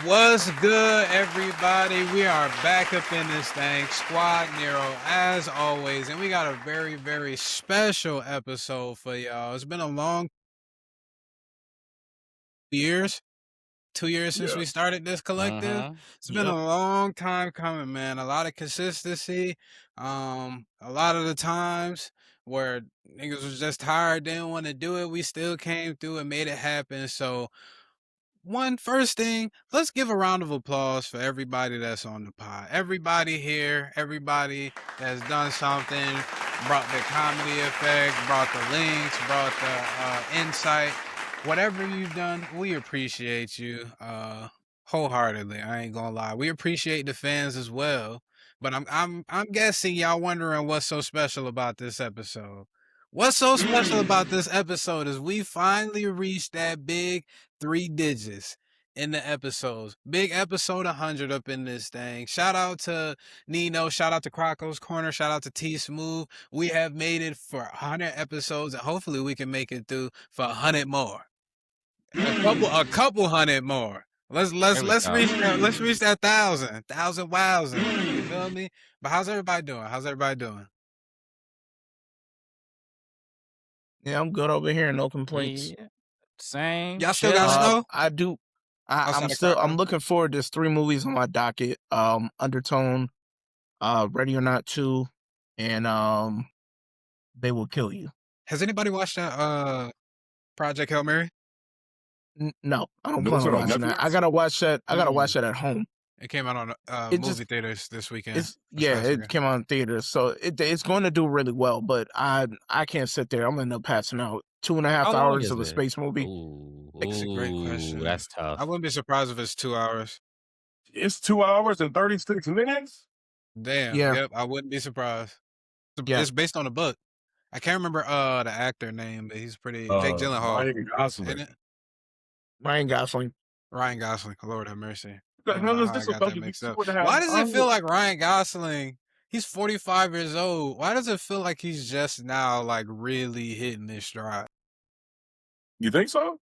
What's good, everybody? We are back up in this thing, Squad Nero, as always, and we got a very, very special episode for y'all. It's been a long years, 2 years since we started this collective. It's been a long time coming, man. A lot of consistency. A lot of the times where niggas was just tired, didn't want to do it, we still came through and made it happen. So first thing, let's give a round of applause for everybody that's on the pod. Everybody here, everybody that's done something, brought the comedy effect, brought the links, brought the insight. Whatever you've done, we appreciate you wholeheartedly. I ain't gonna lie. We appreciate the fans as well. But I'm guessing y'all wondering what's so special about this episode. What's so special about this episode is we finally reached that big 3 digits in the episodes. Big episode 100 up in this thing. Shout out to Nino. Shout out to Crocco's Corner. Shout out to T Smooth. We have made it for 100 episodes, and hopefully we can make it through for 100 more. A couple hundred more. Let's reach that 1,000 wowsing. You feel me? But how's everybody doing? Yeah, I'm good over here. No complaints. Yeah. Same. Y'all still got snow? I do. I'm looking forward. There's 3 movies on my docket. Undertone, Ready or Not 2, and They Will Kill You. Has anybody watched that Project Hail Mary? No, I don't plan on watching that. I gotta watch that. I gotta watch that at home. It came out on movie theaters this weekend. It came out in theaters, so it's going to do really well. But I can't sit there. I'm gonna end up passing out. 2.5 hours of a space movie. It's a great question. That's tough. I wouldn't be surprised if it's 2 hours. It's 2 hours and 36 minutes. Damn. Yeah. Yep. I wouldn't be surprised. Yeah. It's based on a book. I can't remember the actor name, but he's pretty. Jake Gyllenhaal. Ryan Gosling. Ryan Gosling. Lord have mercy. The hell is this about? Why does it feel like Ryan Gosling? He's 45 years old. Why does it feel like he's just now like really hitting his stride? You think so?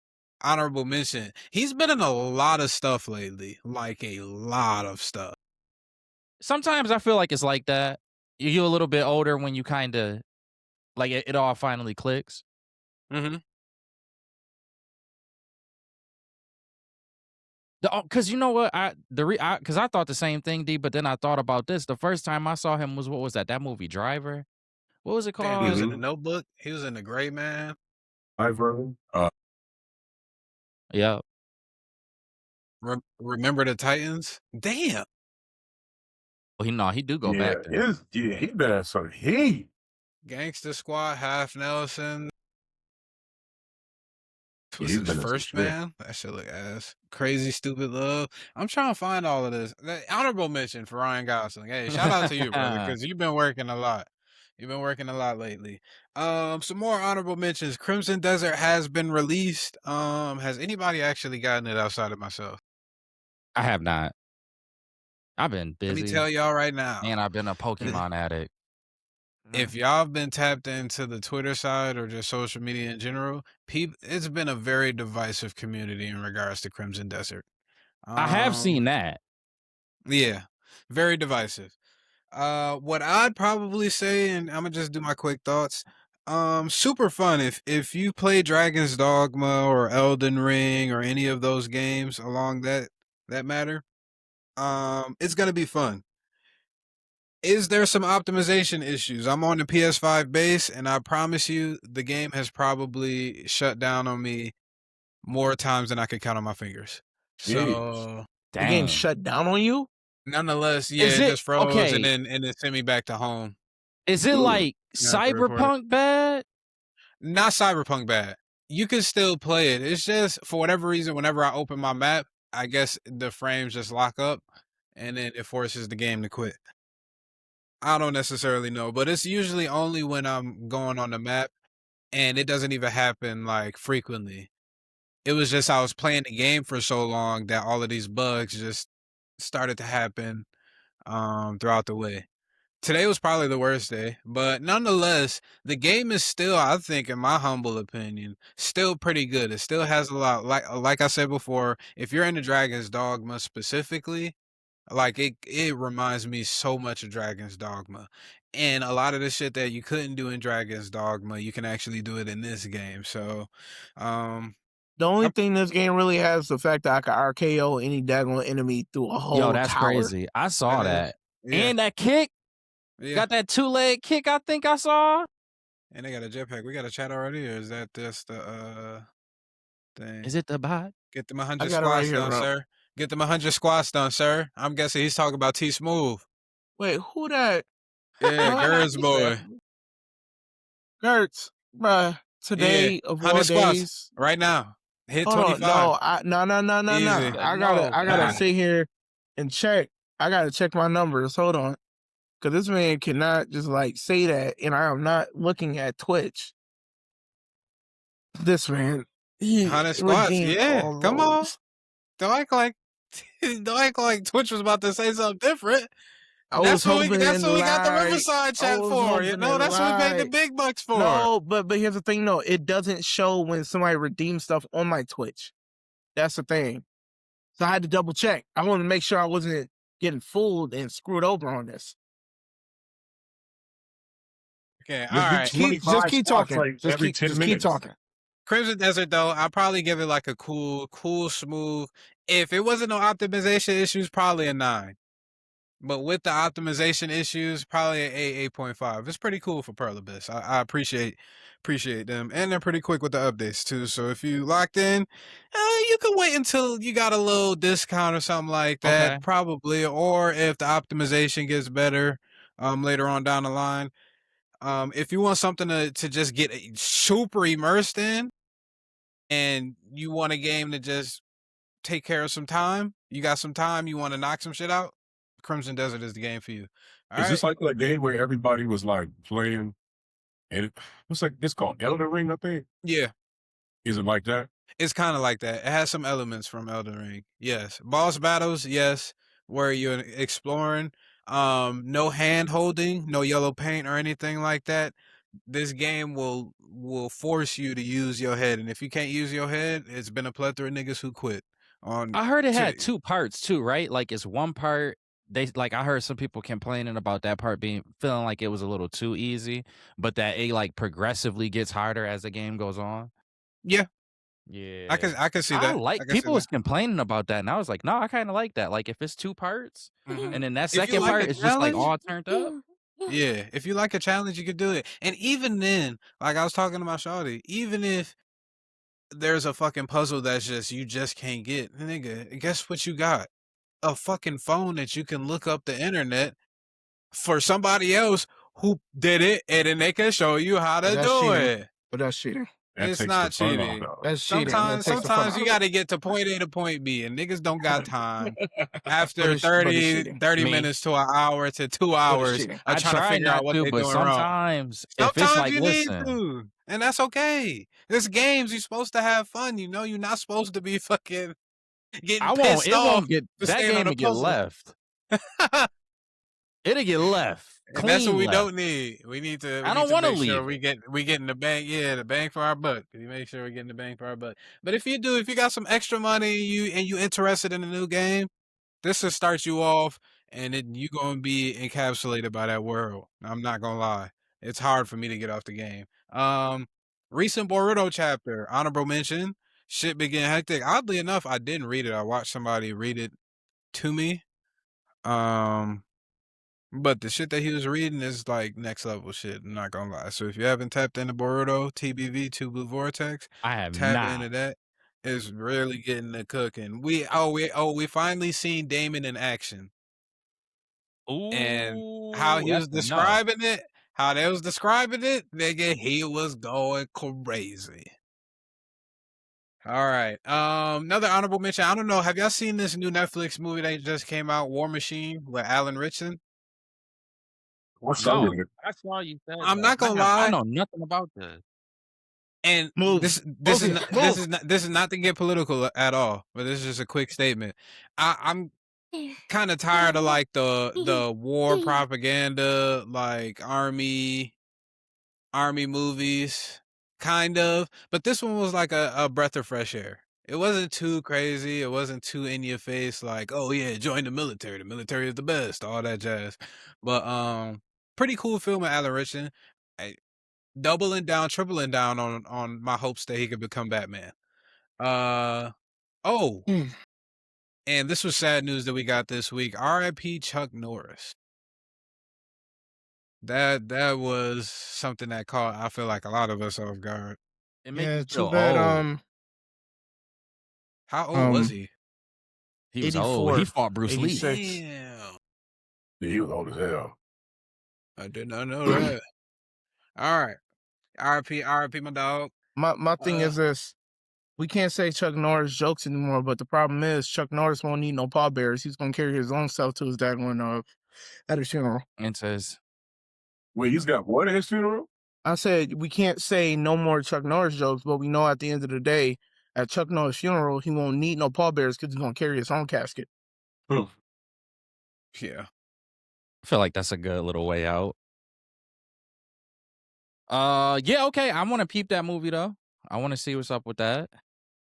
Honorable mention. He's been in a lot of stuff lately. Like a lot of stuff. Sometimes I feel like it's like that. You're a little bit older when you kind of like it all finally clicks. Mm-hmm. Because you know what, because I thought the same thing, D. But then I thought about this. The first time I saw him was what was that? That movie Driver. What was it called? Damn, he was in The Notebook. He was in The Gray Man. Driver. Yeah. Remember the Titans? Damn. Well, he do go back there. He been some heat. Gangster Squad, Half Nelson. Was He's his been first man? That shit look ass. Crazy Stupid Love. I'm trying to find all of this. Honorable mention for Ryan Gosling. Hey, shout out to you, brother, because you've been working a lot. You've been working a lot lately. Some more honorable mentions. Crimson Desert has been released. Has anybody actually gotten it outside of myself? I have not. I've been busy. Let me tell y'all right now. And I've been a Pokemon addict. If y'all have been tapped into the Twitter side or just social media in general, it's been a very divisive community in regards to Crimson Desert. I have seen that. Yeah, very divisive. What I'd probably say, and I'm gonna just do my quick thoughts. Super fun if you play Dragon's Dogma or Elden Ring or any of those games along that matter. It's gonna be fun. Is there some optimization issues? I'm on the PS5 base, and I promise you, the game has probably shut down on me more times than I could count on my fingers. So the game shut down on you? Nonetheless, yeah, it just froze and then sent me back to home. Is it like Cyberpunk bad? Not Cyberpunk bad. You can still play it. It's just for whatever reason, whenever I open my map, I guess the frames just lock up, and then it forces the game to quit. I don't necessarily know, but it's usually only when I'm going on the map, and it doesn't even happen like frequently. It was just I was playing the game for so long that all of these bugs just started to happen throughout the way. Today was probably the worst day, but nonetheless, the game is still, I think, in my humble opinion, still pretty good. It still has a lot, like I said before, if you're into Dragon's Dogma specifically, like it reminds me so much of Dragon's Dogma. And a lot of the shit that you couldn't do in Dragon's Dogma, you can actually do it in this game. So, the only thing this game really has is the fact that I can RKO any daggone enemy through a whole Yo, that's tower. crazy. I saw that. Yeah. And that kick. Yeah. Got that 2-leg kick, I think I saw. And they got a jetpack. We got a chat already, or is that just the thing? Is it the bot? Get them 100 squats done, sir. Get them 100 squats done, sir. I'm guessing he's talking about T Smooth. Wait, who that? Yeah, Gertz boy. Gertz, bruh. Today of all days, right now. Hit hold 25. No. I gotta sit here and check. I gotta check my numbers. Hold on. Because this man cannot just like say that, and I am not looking at Twitch. This man, 100 squats, yeah. Come on. Don't act like Twitch was about to say something different. That's what we got the Riverside chat for. You know, that's what we made the big bucks for. No, but here's the thing, though. It doesn't show when somebody redeems stuff on my Twitch. That's the thing. So I had to double check. I wanted to make sure I wasn't getting fooled and screwed over on this. Okay, all right. Just keep talking. Like just keep talking. Crimson Desert, though, I'll probably give it like a cool, smooth. If it wasn't no optimization issues, probably a 9. But with the optimization issues, probably an 8.5. It's pretty cool for Pearl Abyss. I appreciate them. And they're pretty quick with the updates, too. So if you locked in, you can wait until you got a little discount or something like that, probably. Or if the optimization gets better later on down the line. If you want something to just get super immersed in, and you want a game to just take care of some time, you got some time, you want to knock some shit out, Crimson Desert is the game for you. Is this like that game where everybody was like playing, and it's called Elden Ring, I think? Yeah. Is it like that? It's kind of like that. It has some elements from Elden Ring. Yes. Boss battles, yes, where you're exploring. No hand holding, no yellow paint or anything like that. This game will force you to use your head, and if you can't use your head, it's been a plethora of niggas who quit. I heard it had 2 parts too, right? Like it's one part. I heard some people complaining about that part feeling like it was a little too easy, but that it like progressively gets harder as the game goes on. Yeah. Yeah. I can see that. People was complaining about that, and I was like, no, I kind of like that. Like if it's 2 parts, and then that second part is just like all turned up. Yeah, if you like a challenge, you could do it. And even then, like I was talking to my shawty, even if there's a fucking puzzle that's you just can't get, nigga, guess what you got? A fucking phone that you can look up the internet for somebody else who did it, and then they can show you how to do it. But that's cheating. It's not cheating. That's cheating. Sometimes you got to get to point A to point B, and niggas don't got time. After 30 minutes to an hour to 2 hours, I'm trying to figure out what they're doing wrong. Sometimes it's like, you need to, and that's okay. This games, you're supposed to have fun. You know, you're not supposed to be fucking getting pissed off. That game will get left. It'll get left. And that's what we don't need. We need to. I don't want to leave. Sure we getting the bang. Yeah, the bang for our buck. We make sure we're getting the bang for our buck. But if you got some extra money, you interested in a new game, this will start you off, and then you gonna be encapsulated by that world. I'm not gonna lie. It's hard for me to get off the game. Recent Boruto chapter, honorable mention. Shit began hectic. Oddly enough, I didn't read it. I watched somebody read it to me. But the shit that he was reading is like next level shit. I'm not gonna lie. So if you haven't tapped into Boruto, TBV, Two Blue Vortex, I have tap into that. It's really getting the cooking. We finally seen Damon in action. Ooh, and how he was describing it, nigga, he was going crazy. All right. Another honorable mention. I don't know. Have y'all seen this new Netflix movie that just came out, War Machine, with Alan Ritchson? I saw you said I'm not gonna lie. I know nothing about this. And this is not to get political at all, but this is just a quick statement. I'm kind of tired of like the war propaganda, like army movies, kind of. But this one was like a breath of fresh air. It wasn't too crazy. It wasn't too in your face, like, oh yeah, join the military. The military is the best, all that jazz. But pretty cool film with Alan Richardson. Doubling down, tripling down on my hopes that he could become Batman. Oh, and this was sad news that we got this week. R.I.P. Chuck Norris. That was something that caught, I feel like, a lot of us off guard. It made me too feel bad. old. How old was he? He was old. He 84, fought Bruce Lee. 86. Damn. Yeah, he was old as hell. I did not know that. All right. R.I.P. my dog. My thing is this. We can't say Chuck Norris jokes anymore, but the problem is Chuck Norris won't need no pallbearers. He's gonna carry his own self to his dad at his funeral. And says, Wait, he's got what at his funeral? I said we can't say no more Chuck Norris jokes, but we know at the end of the day, at Chuck Norris' funeral, he won't need no pallbearers because he's gonna carry his own casket. Yeah. I feel like that's a good little way out. Yeah, okay. I want to peep that movie though. I want to see what's up with that.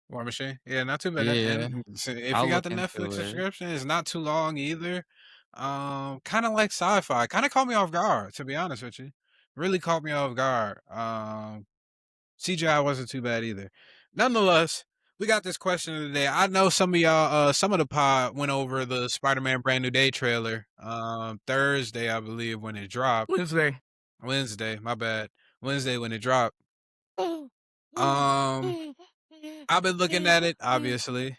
War Machine. Yeah, not too bad. Yeah. And if I'll you got look the into Netflix it. subscription, it's not too long either. Kind of like sci-fi. Kind of caught me off guard, to be honest with you. Really caught me off guard. CGI wasn't too bad either. Nonetheless, we got this question of the day. I know some of y'all, some of the pod went over the Spider-Man Brand New Day trailer. Thursday, I believe, when it dropped. Wednesday, my bad. Wednesday when it dropped. I've been looking at it, obviously.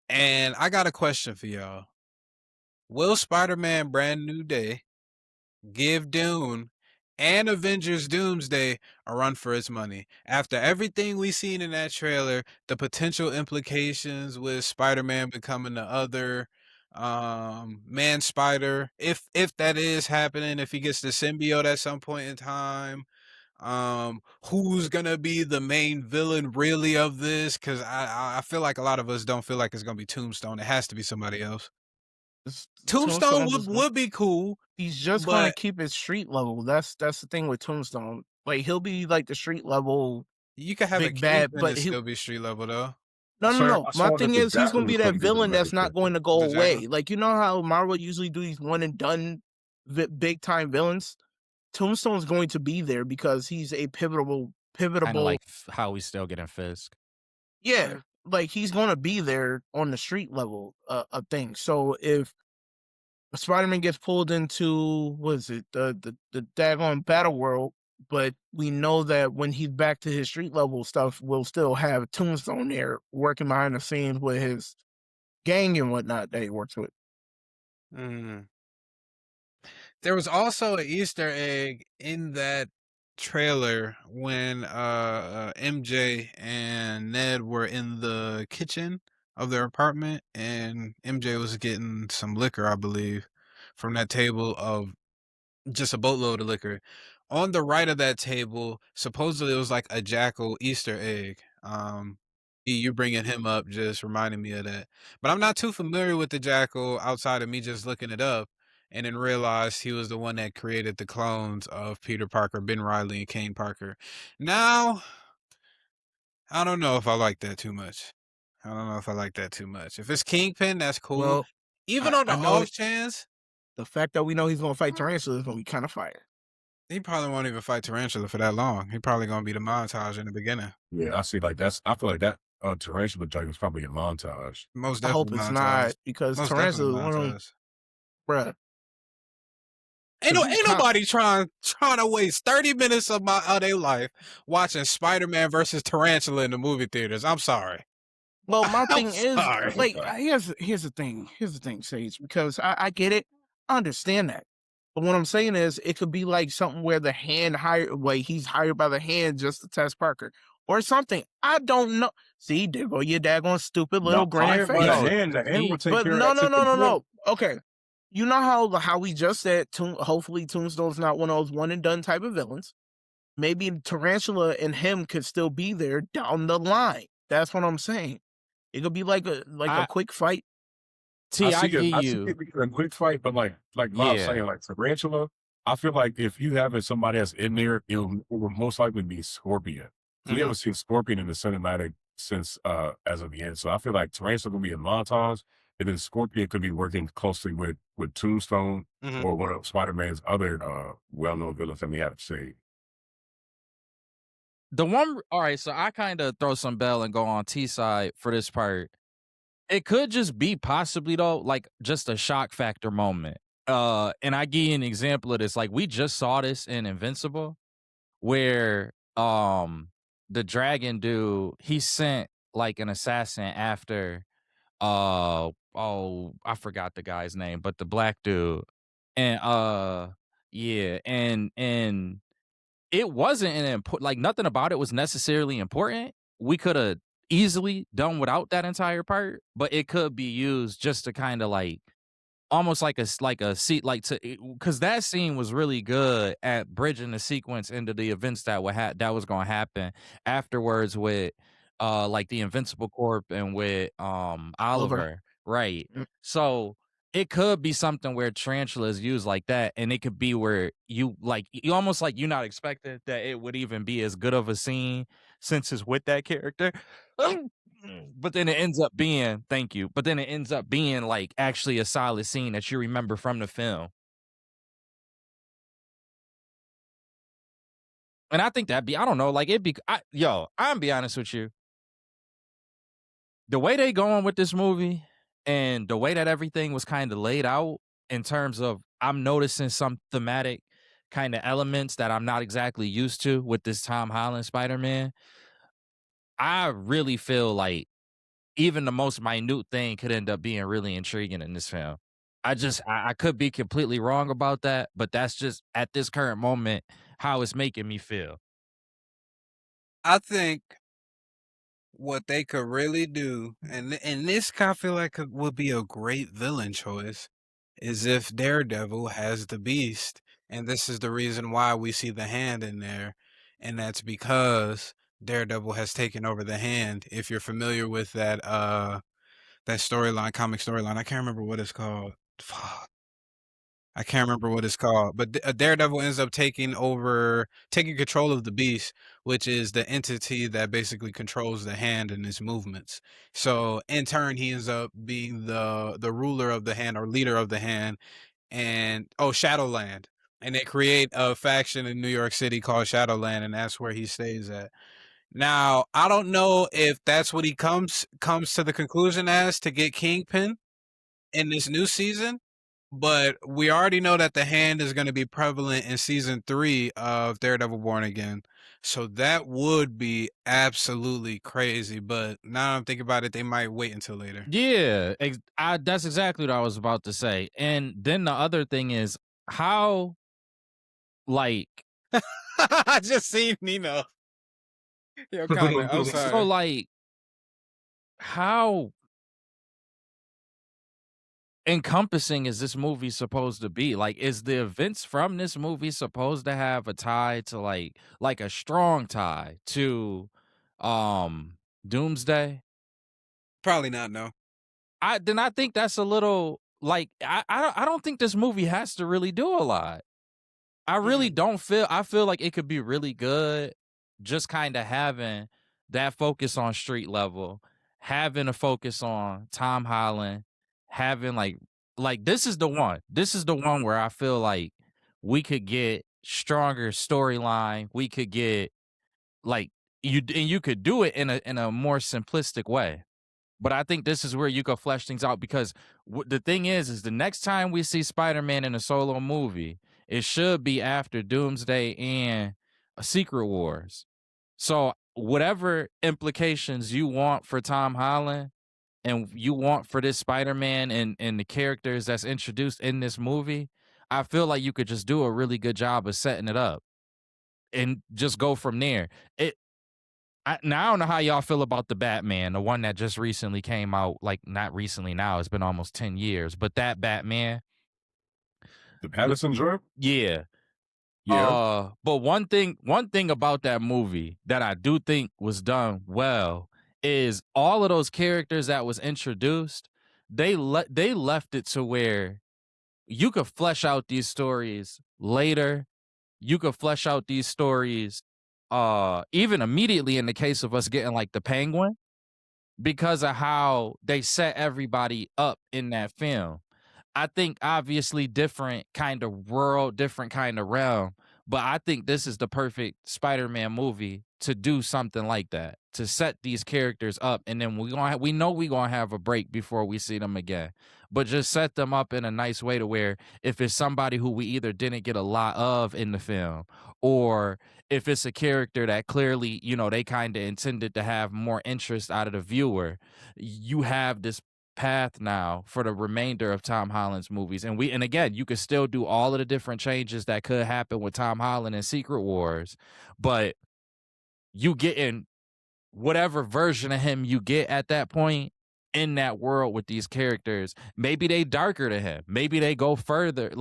And I got a question for y'all. Will Spider-Man Brand New Day give Dune and Avengers Doomsday a run for its money? After everything we've seen in that trailer, the potential implications with Spider-Man becoming the other man spider, if that is happening, if he gets the symbiote at some point in time, who's gonna be the main villain really of this? Because I feel like a lot of us don't feel like it's gonna be Tombstone. It has to be somebody else. Tombstone would be cool. He's just gonna keep it street level. That's the thing with Tombstone. Like he'll be like the street level. You could have big a bad, Kingpin but and still be street level though. No. My thing is he's gonna be that villain that's not going to go away. Like you know how Marvel usually do these one and done big time villains. Tombstone's going to be there because he's a pivotal. Kind of like how we still getting Fisk. Yeah, like he's going to be there on the street level of things. So if Spider-Man gets pulled into the daggone battle world, but we know that when he's back to his street level stuff, we'll still have Tombstone there working behind the scenes with his gang and whatnot that he works with. There was also an Easter egg in that trailer when MJ and Ned were in the kitchen of their apartment, and MJ was getting some liquor, I believe, from that table of just a boatload of liquor. On the right of that table, supposedly it was like a Jackal Easter egg. You bringing him up just reminded me of that. But I'm not too familiar with the Jackal outside of me just looking it up and then realized he was the one that created the clones of Peter Parker, Ben Reilly, and Kane Parker. Now, I don't know if I like that too much. If it's Kingpin, that's cool. Well, even on the off chance, the fact that we know he's gonna fight Tarantula is gonna be kind of fire. He probably won't even fight Tarantula for that long. He probably gonna be the montage in the beginning. Yeah, I see. Like I feel like that Tarantula joke was probably a montage. Most I hope definitely it's montage. not because Most Tarantula definitely is one of them, montage. bruh. Ain't nobody trying to waste 30 minutes of their life watching Spider-Man versus Tarantula in the movie theaters. I'm sorry. Well, my thing is, sorry. like, here's the thing, Sage, because I get it, I understand that, but what I'm saying is, it could be like something where the hand he's hired by the hand just to test Parker or something. I don't know. See, there go your daggone stupid little grinning face. The hand will take but care no. Okay, you know how we just said, hopefully Tombstone's not one of those one and done type of villains. Maybe Tarantula and him could still be there down the line. That's what I'm saying. It could be like a quick fight. T, I get I see you. it being a quick fight, but like Bob's Yeah. saying, like Tarantula, I feel like if you have somebody that's in there, it will most likely be Scorpion. We haven't seen Scorpion in the cinematic since as of the end. So I feel like Tarantula will be in montage, and then Scorpion could be working closely with Tombstone or one of Spider-Man's other well-known villains that we have to say. The one, all right, so I kind of throw some bell and go on T side for this part. It could just be possibly though, like just a shock factor moment. And I give you an example of this. Like we just saw this in Invincible, where the dragon dude, he sent like an assassin after I forgot the guy's name, but the black dude. And yeah, and it wasn't an important, like nothing about it was necessarily important. We could have easily done without that entire part, but it could be used just to kind of like almost like a seat, like to, because that scene was really good at bridging the sequence into the events that that was going to happen afterwards with like the Invincible Corp and with Oliver, right? Mm. So it could be something where Tarantula is used like that, and it could be where you like you almost like you're not expecting that it would even be as good of a scene since it's with that character. But then it ends up being, thank you. But then it ends up being like actually a solid scene that you remember from the film. And I think I don't know, like I'm gonna be honest with you. The way they going with this movie and the way that everything was kind of laid out in terms of I'm noticing some thematic kind of elements that I'm not exactly used to with this Tom Holland Spider-Man. I really feel like even the most minute thing could end up being really intriguing in this film. I could be completely wrong about that, but that's just at this current moment how it's making me feel. I think what they could really do, and this I feel like would be a great villain choice, is if Daredevil has the Beast, and this is the reason why we see the Hand in there, and that's because Daredevil has taken over the Hand. If you're familiar with that storyline, comic storyline, I can't remember what it's called. Fuck. I can't remember what it's called, but Daredevil ends up taking control of the Beast, which is the entity that basically controls the Hand and its movements. So in turn, he ends up being the ruler of the Hand or leader of the Hand, and Shadowland, and they create a faction in New York City called Shadowland, and that's where he stays at. Now, I don't know if that's what he comes to the conclusion as to get Kingpin in this new season, but we already know that the Hand is going to be prevalent in season 3 of Daredevil Born Again. So that would be absolutely crazy. But now I'm thinking about it, they might wait until later. Yeah, that's exactly what I was about to say. And then the other thing is how, like, I just seen Nino. Yo, comment. I'm sorry. so like, how encompassing is this movie supposed to be? Like, is the events from this movie supposed to have a tie to like a strong tie to Doomsday? Probably not, no. I think that's a little like I don't think this movie has to really do a lot. I really don't feel, I feel like it could be really good just kind of having that focus on street level, having a focus on Tom Holland, having like this is the one. This is the one where I feel like we could get stronger storyline. We could get like you could do it in a more simplistic way. But I think this is where you could flesh things out because the thing is the next time we see Spider-Man in a solo movie, it should be after Doomsday and Secret Wars. So whatever implications you want for Tom Holland and you want for this Spider-Man and the characters that's introduced in this movie, I feel like you could just do a really good job of setting it up and just go from there. Now I don't know how y'all feel about the Batman, the one that just recently came out. Like not recently, now it's been almost 10 years. But that Batman, The Pattinson joint? yeah. Yeah. But one thing about that movie that I do think was done well is all of those characters that was introduced. they left it to where you could flesh out these stories later. You could flesh out these stories even immediately in the case of us getting like the Penguin, because of how they set everybody up in that film. I think obviously different kind of world, different kind of realm, but I think this is the perfect Spider-Man movie to do something like that, to set these characters up, and then we know we're gonna have a break before we see them again, but just set them up in a nice way to where if it's somebody who we either didn't get a lot of in the film, or if it's a character that clearly, they kind of intended to have more interest out of the viewer, you have this path now for the remainder of Tom Holland's movies. And again, you could still do all of the different changes that could happen with Tom Holland and Secret Wars, but you get in whatever version of him you get at that point in that world with these characters. Maybe they darker than him. Maybe they go further.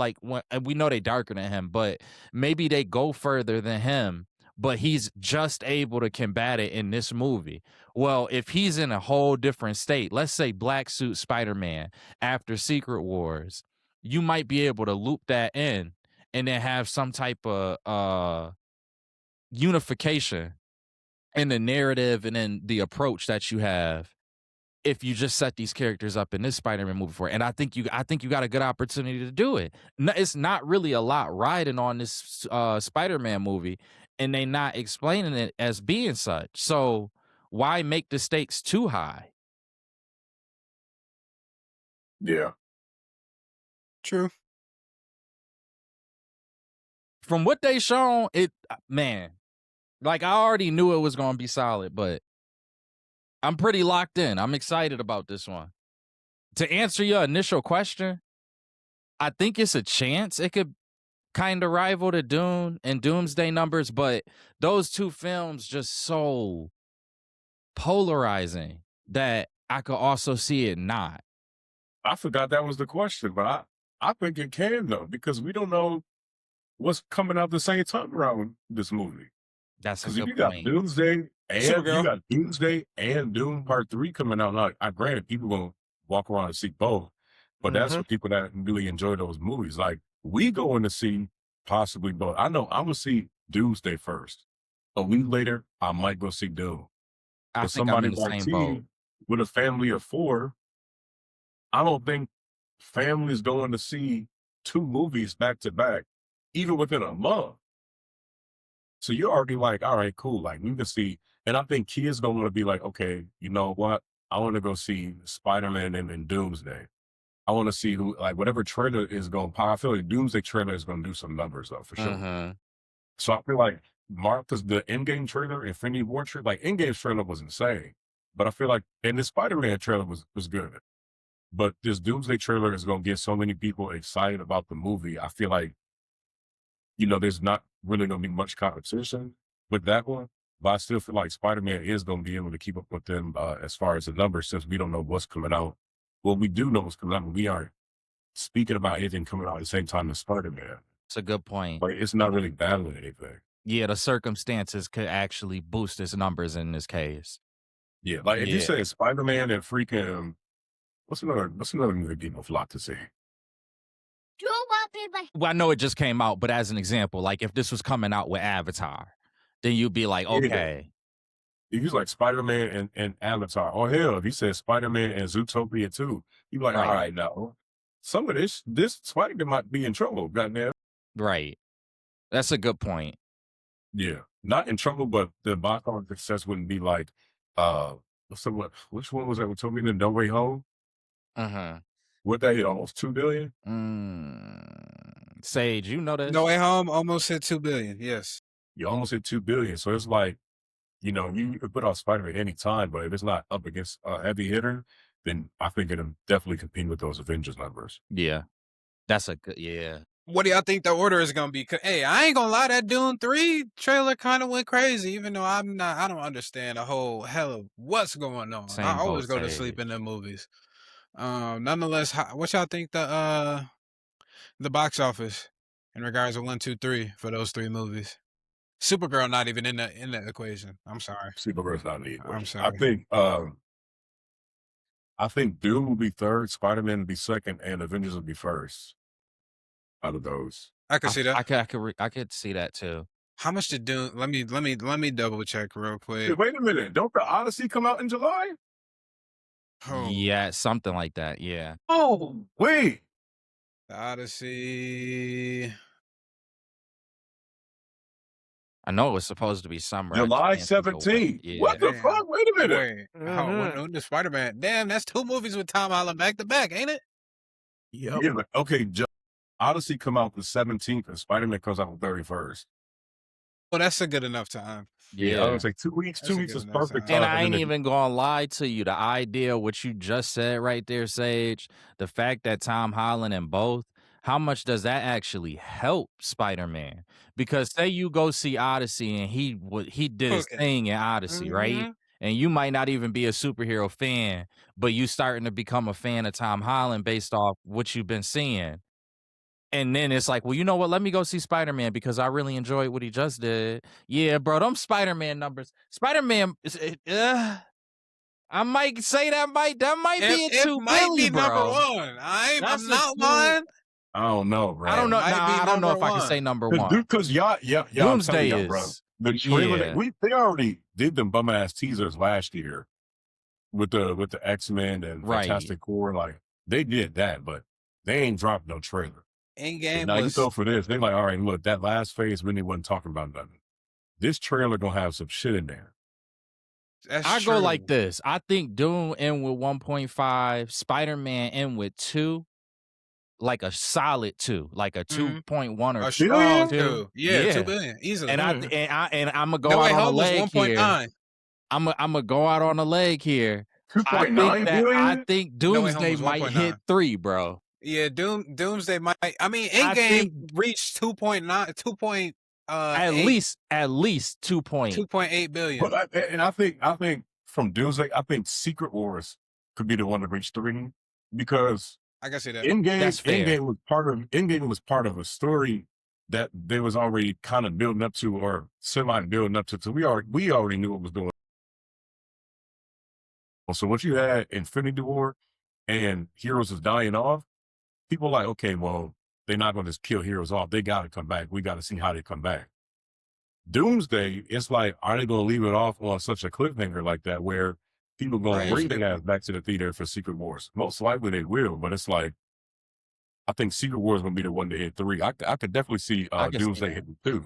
And we know they darker than him, but maybe they go further than him. But he's just able to combat it in this movie. Well, if he's in a whole different state, let's say Black Suit Spider-Man after Secret Wars, you might be able to loop that in and then have some type of unification in the narrative and in the approach that you have if you just set these characters up in this Spider-Man movie for it. And I think you got a good opportunity to do it. It's not really a lot riding on this Spider-Man movie, and they not explaining it as being such. So why make the stakes too high? Yeah. True. From what they shown, man, like I already knew it was going to be solid, but I'm pretty locked in. I'm excited about this one. To answer your initial question, I think it's a chance it could kind of rival to Dune and Doomsday numbers, but those two films just so polarizing that I could also see it not. I forgot that was the question, but I think it can though, because we don't know what's coming out the same time around this movie. That's a Because good if you got point. Doomsday and Supergirl. you got Doomsday and Doom Part 3 coming out, like I granted people gonna walk around and see both, but that's for people that really enjoy those movies. Like we going to see possibly both. I know I'm gonna see Doomsday first. A week later, I might go see Doom. I But think I'm somebody in the like same boat. T with a family of 4, I don't think families going to see 2 movies back to back, even within a month. So you're already like, all right, cool. Like we can see, and I think kids don't want to be like, okay, you know what? I want to go see Spider-Man and then Doomsday. I want to see who, like, whatever trailer is going to pop. I feel like Doomsday trailer is going to do some numbers though, for sure. So I feel like Martha's the Endgame trailer, Infinity War trailer, like Endgame's trailer was insane, but I feel like, and the Spider-Man trailer was good. But this Doomsday trailer is going to get so many people excited about the movie. I feel like, there's not really going to be much competition with that one. But I still feel like Spider-Man is going to be able to keep up with them as far as the numbers, since we don't know what's coming out. Well, we do know what's coming out, but we aren't speaking about anything coming out at the same time as Spider-Man. It's a good point. Like, it's not really battling anything. Yeah, the circumstances could actually boost its numbers in this case. Yeah, like if you say Spider-Man and freaking, what's another movie people flock to see? Well, I know it just came out, but as an example, like if this was coming out with Avatar, then you'd be like, okay. If he's like Spider-Man and Avatar, or hell, if he said Spider-Man and Zootopia too, you'd be like, all right, now, some of this Spider-Man might be in trouble, goddamn. Right. That's a good point. Yeah. Not in trouble, but the box office success wouldn't be like, which one was that with Toby and No Way Home? What that hit, almost 2 billion? Sage, you know this? No Way Home almost hit 2 billion. Yes. You almost hit 2 billion. So it's like, you could put out Spider-Man any time, but if it's not up against a heavy hitter, then I think it'll definitely compete with those Avengers numbers. Yeah. That's a good, yeah. What do y'all think the order is gonna be? Hey, I ain't gonna lie, that Dune 3 trailer kind of went crazy, even though I don't understand a whole hell of what's going on. I always go to sleep in them movies. Nonetheless, what y'all think the box office in regards to 1, 2, 3 for those 3 movies? Supergirl not even in the equation. I'm sorry. Supergirl's not in the equation. I'm sorry. I think I think Doom will be third, Spider-Man will be second, and Avengers will be first. Out of those, I could see that. I could see that too. How much did Doom? Let me double check real quick. Hey, wait a minute! Don't the Odyssey come out in July? Oh, Yeah, something like that. Yeah. Oh, wait. the Odyssey. I know it was supposed to be summer. July 17th. Yeah. What the fuck? Wait a minute. Wait, when the Spider-Man? Damn, that's 2 movies with Tom Holland back to back, ain't it? Yep. Yeah, but, okay, Odyssey come out the 17th and Spider-Man comes out the 31st. Well, that's a good enough time. Yeah, I was like 2 weeks. That's 2 a weeks good is enough perfect time. And time. I ain't even gonna lie to you. The idea, what you just said right there, Sage, the fact that Tom Holland in both, how much does that actually help Spider-Man? Because say you go see Odyssey and he did his thing in Odyssey, right? And you might not even be a superhero fan, but you starting to become a fan of Tom Holland based off what you've been seeing. And then it's like, well, you know what? Let me go see Spider-Man because I really enjoyed what he just did. Yeah, bro, them Spider-Man numbers. Spider-Man, I might say that might be It too might be bro. number one. I'm That's not lying. I don't know, bro. I don't know. Might Nah, be I don't know if number I can one. say number one. Because y'all, Doomsday y'all, bro. is The trailer, yeah. they already did them bum ass teasers last year with the X-Men and Right. Fantastic Four. Like they did that, but they ain't dropped no trailer. Endgame Now you was go for this. They're like, all right, look, that last phase really wasn't talking about nothing. This trailer gonna have some shit in there. that's go like true. this. I think Doom in with 1.5, Spider-Man in with 2, like a solid 2, like a 2.1 or A 2. strong 2. 2. Yeah, 2 billion easily. And I'm gonna go No out Way on a Home was leg here. 1.9. I'm gonna go out on a leg here. 2.9 billion? I think No Way Home Doomsday was might 1.9. hit 3, bro. Yeah, Doomsday might. I mean, I think Endgame reached 2.9, 2. at least 2.8 billion. But I think from Doomsday, I think Secret Wars could be the one to reach 3 because I can see that. That's fair. Endgame was part of a story that they was already kind of building up to or semi building up to. So we already knew what was going on. So once you had Infinity War and heroes is dying off, people like, okay, well, they're not going to just kill heroes off. They got to come back. We got to see how they come back. Doomsday, it's like, are they going to leave it off on such a cliffhanger like that where people going to bring their ass back to the theater for Secret Wars? Most likely they will, but it's like, I think Secret Wars is going to be the one to hit 3. I could definitely see Doomsday hitting 2.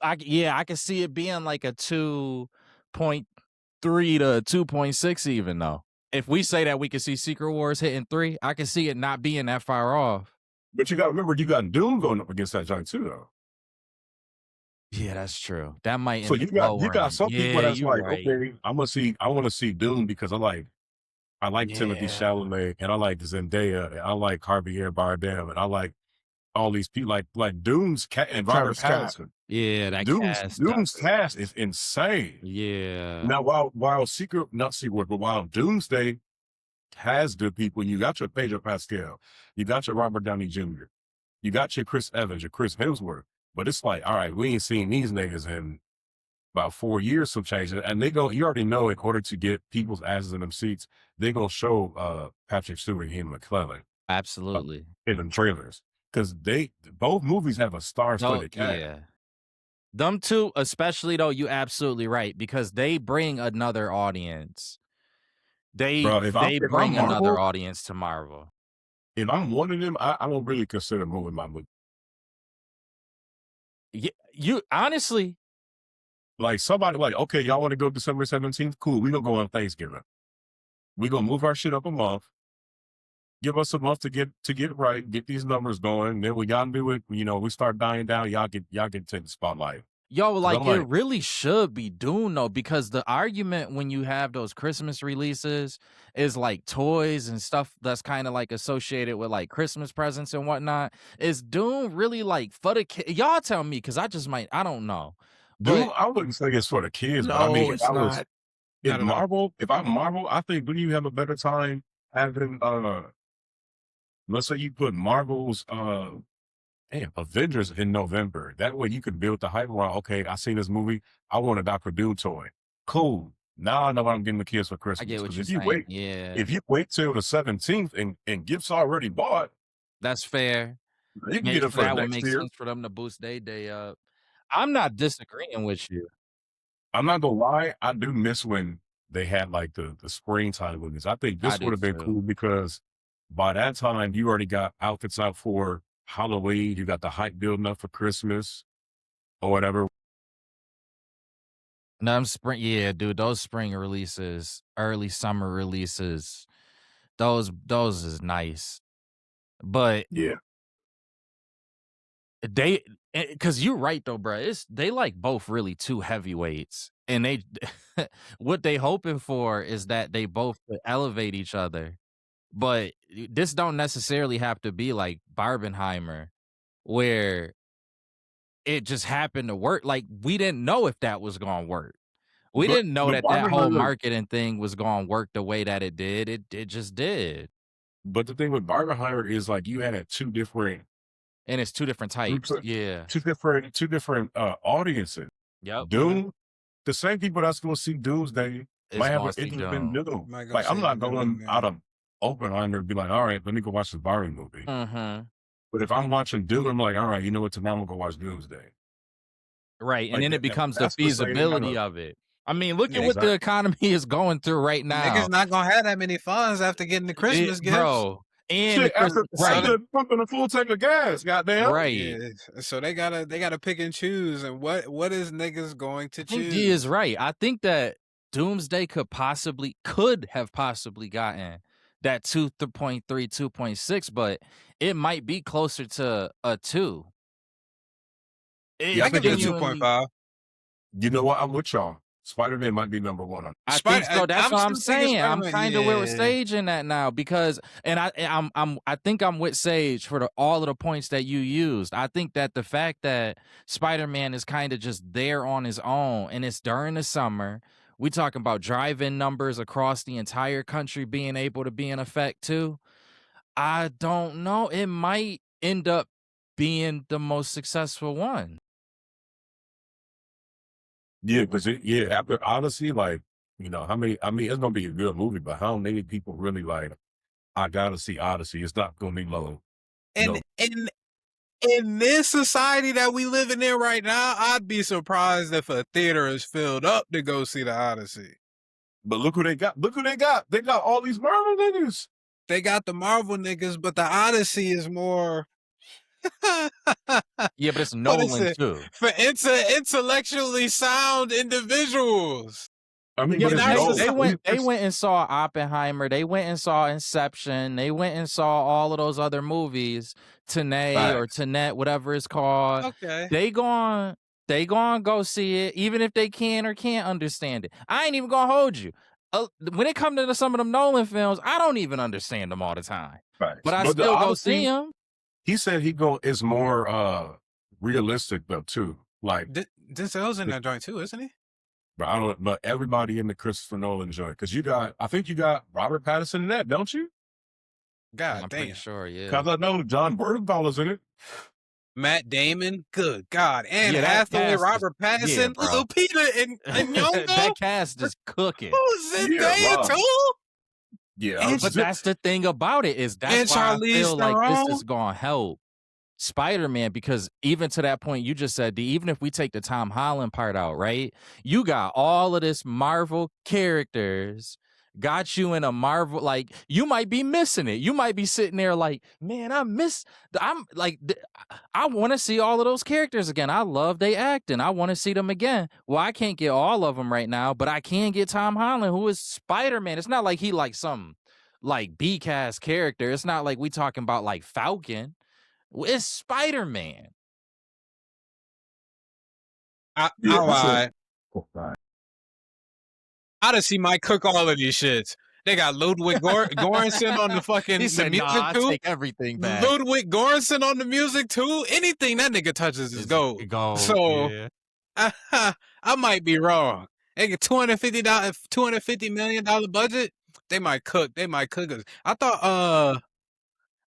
I can see it being like a 2.3 to 2.6 even though. If we say that we can see Secret Wars hitting 3, I can see it not being that far off. But you got to remember, you got Doom going up against that giant too, though. Yeah, that's true. That might. So you got some people that's like, okay, I want to see Doom because I like Timothy Chalamet and I like Zendaya and I like Javier Bardem and I like all these people like Doom's and Robert Pattinson. Yeah, that Doom's cast is insane. Yeah. Now while while Doomsday has good people, you got your Pedro Pascal, you got your Robert Downey Jr., you got your Chris Evans, your Chris Hemsworth. But it's like, all right, we ain't seen these niggas in about 4 years, some change. And you already know in order to get people's asses in them seats, they're going to show Patrick Stewart and Ian McKellen. Absolutely. In them trailers. Because both movies have a star-studded cast. Yeah. Them two, especially though, you absolutely right. Because they bring another audience. They bring another audience to Marvel. If I'm one of them, I don't really consider moving my movie. You honestly, like somebody like, okay, y'all want to go December 17th? Cool, we gonna go on Thanksgiving. We gonna move our shit up a month. Give us a month to get right, get these numbers going. Then we gotta do it. You know, we start dying down. Y'all get take the spotlight. Yo, like it really should be Doom though, because the argument when you have those Christmas releases is like toys and stuff that's kind of like associated with like Christmas presents and whatnot. Is Doom really like for the kids? Y'all tell me, because I don't know. Doom, I wouldn't say it's for the kids, no, but I mean, it's not. If I'm Marvel, I think wouldn't you have a better time having let's say you put Marvel's Avengers in November. That way you could build the hype around, okay, I seen this movie. I want a Dr. Doom toy. Cool. Now I know what I'm getting the kids for I Christmas. get what Because you're if saying. Yeah, if you wait till the 17th and gifts already bought, that's fair. you can get it So for the that would next make year. sense for them to boost their day up. I'm not disagreeing with you. I'm not gonna lie, I do miss when they had like the springtime movies. I think I this do would have been too. cool because by that time you already got outfits out for Halloween. You got the hype building up for Christmas or whatever. No, spring. Yeah, dude, those spring releases, early summer releases, those is nice. But Yeah, they, because you're right though, bro. They like both really two heavyweights, and they what they hoping for is that they both could elevate each other. But this don't necessarily have to be like Barbenheimer, where it just happened to work. Like we didn't know if that was gonna work. We but didn't know that whole Barbenheimer, marketing thing was gonna work the way that it did. It just did. but the thing with Barbenheimer is like you had two different And it's two different groups, types. Yeah. two different audiences. Yep. Doom, the same people that's going to see Doomsday It's might have gonna an see interest in Doom. Doom. Might go Like I'm see not Doom, going yeah. out of Oppenheimer and be like, all right, let me go watch the Barbie movie. Mm-hmm. But if I'm watching Doom, I'm like, all right, you know what? Tomorrow I'm gonna go watch Doomsday. Right. And Like then it becomes the that's the same feasibility of it. I mean, look at Yeah. what the economy is going through right now. Niggas not gonna have that many funds after getting the Christmas gifts. Bro. And shit, after right. pumping a full tank of gas, goddamn. Right. Yeah, so they gotta pick and choose, and what is niggas going to I think choose? G is right. I think that Doomsday could have possibly gotten that 2.3, 2.6, but it might be closer to a 2. Yeah, I give it a genuinely- 2.5. You know what? I'm with y'all. Spider-Man might be number one. I think so. That's what I'm still thinking saying. I'm Spider-Man, kind of with yeah. Sage in that now because, and I think I'm with Sage for all of the points that you used. I think that the fact that Spider-Man is kind of just there on his own, and it's during the summer. We talking about drive-in numbers across the entire country being able to be in effect too. I don't know. It might end up being the most successful one. Yeah, because after Odyssey, like, you know, how many? I mean, it's gonna be a good movie, but how many people really like? I gotta see Odyssey. It's not gonna be low. And in this society that we living in right now, I'd be surprised if a theater is filled up to go see the Odyssey. But look who they got. Look who they got. They got all these Marvel niggas. They got the Marvel niggas, but the Odyssey is more. Yeah, but it's What is Nolan it? too. For intellectually sound individuals. I mean, Yeah, but that's it's just- they went and saw Oppenheimer. They went and saw Inception. They went and saw all of those other movies, Tenet or Tenet, whatever it's called. Okay. They gonna go see it, even if they can or can't understand it. I ain't even gonna hold you. When it comes to some of them Nolan films, I don't even understand them all the time. Facts. But I the still go Odyssey, see them. He said is more realistic though too. Like Denzel's in that joint too, isn't he? but everybody in the Christopher Nolan joint, because I think you got Robert Pattinson in that, don't you? God I'm damn. pretty sure, yeah. Because I know John Bernthal is in it. Matt Damon, good God, and Yeah, that Hathaway, cast is- Robert Pattinson, bro. Little Peter, and Young That cast is cooking. Who's in Yeah, there wow. too? Yeah, But that's the thing about it is And that's why I Charlize feel like this Theron. is gonna help Spider-Man, because even to that point you just said, even if we take the Tom Holland part out, right? You got all of this Marvel characters, got you in a Marvel, like you might be missing it. You might be sitting there like, man, I want to see all of those characters again. I love they acting. I want to see them again. Well, I can't get all of them right now, but I can get Tom Holland, who is Spider-Man. It's not like he like some like B-cast character. It's not like we talking about like Falcon. It's Spider-Man. I Yeah, lied. right. Odyssey might cook all of these shits. They got Ludwig Göransson on the fucking He said, the music "Nah, I too. take everything back." Ludwig Göransson on the music too. Anything that nigga touches is gold. So yeah. I might be wrong. They get $250 million budget. They might cook. Us. I thought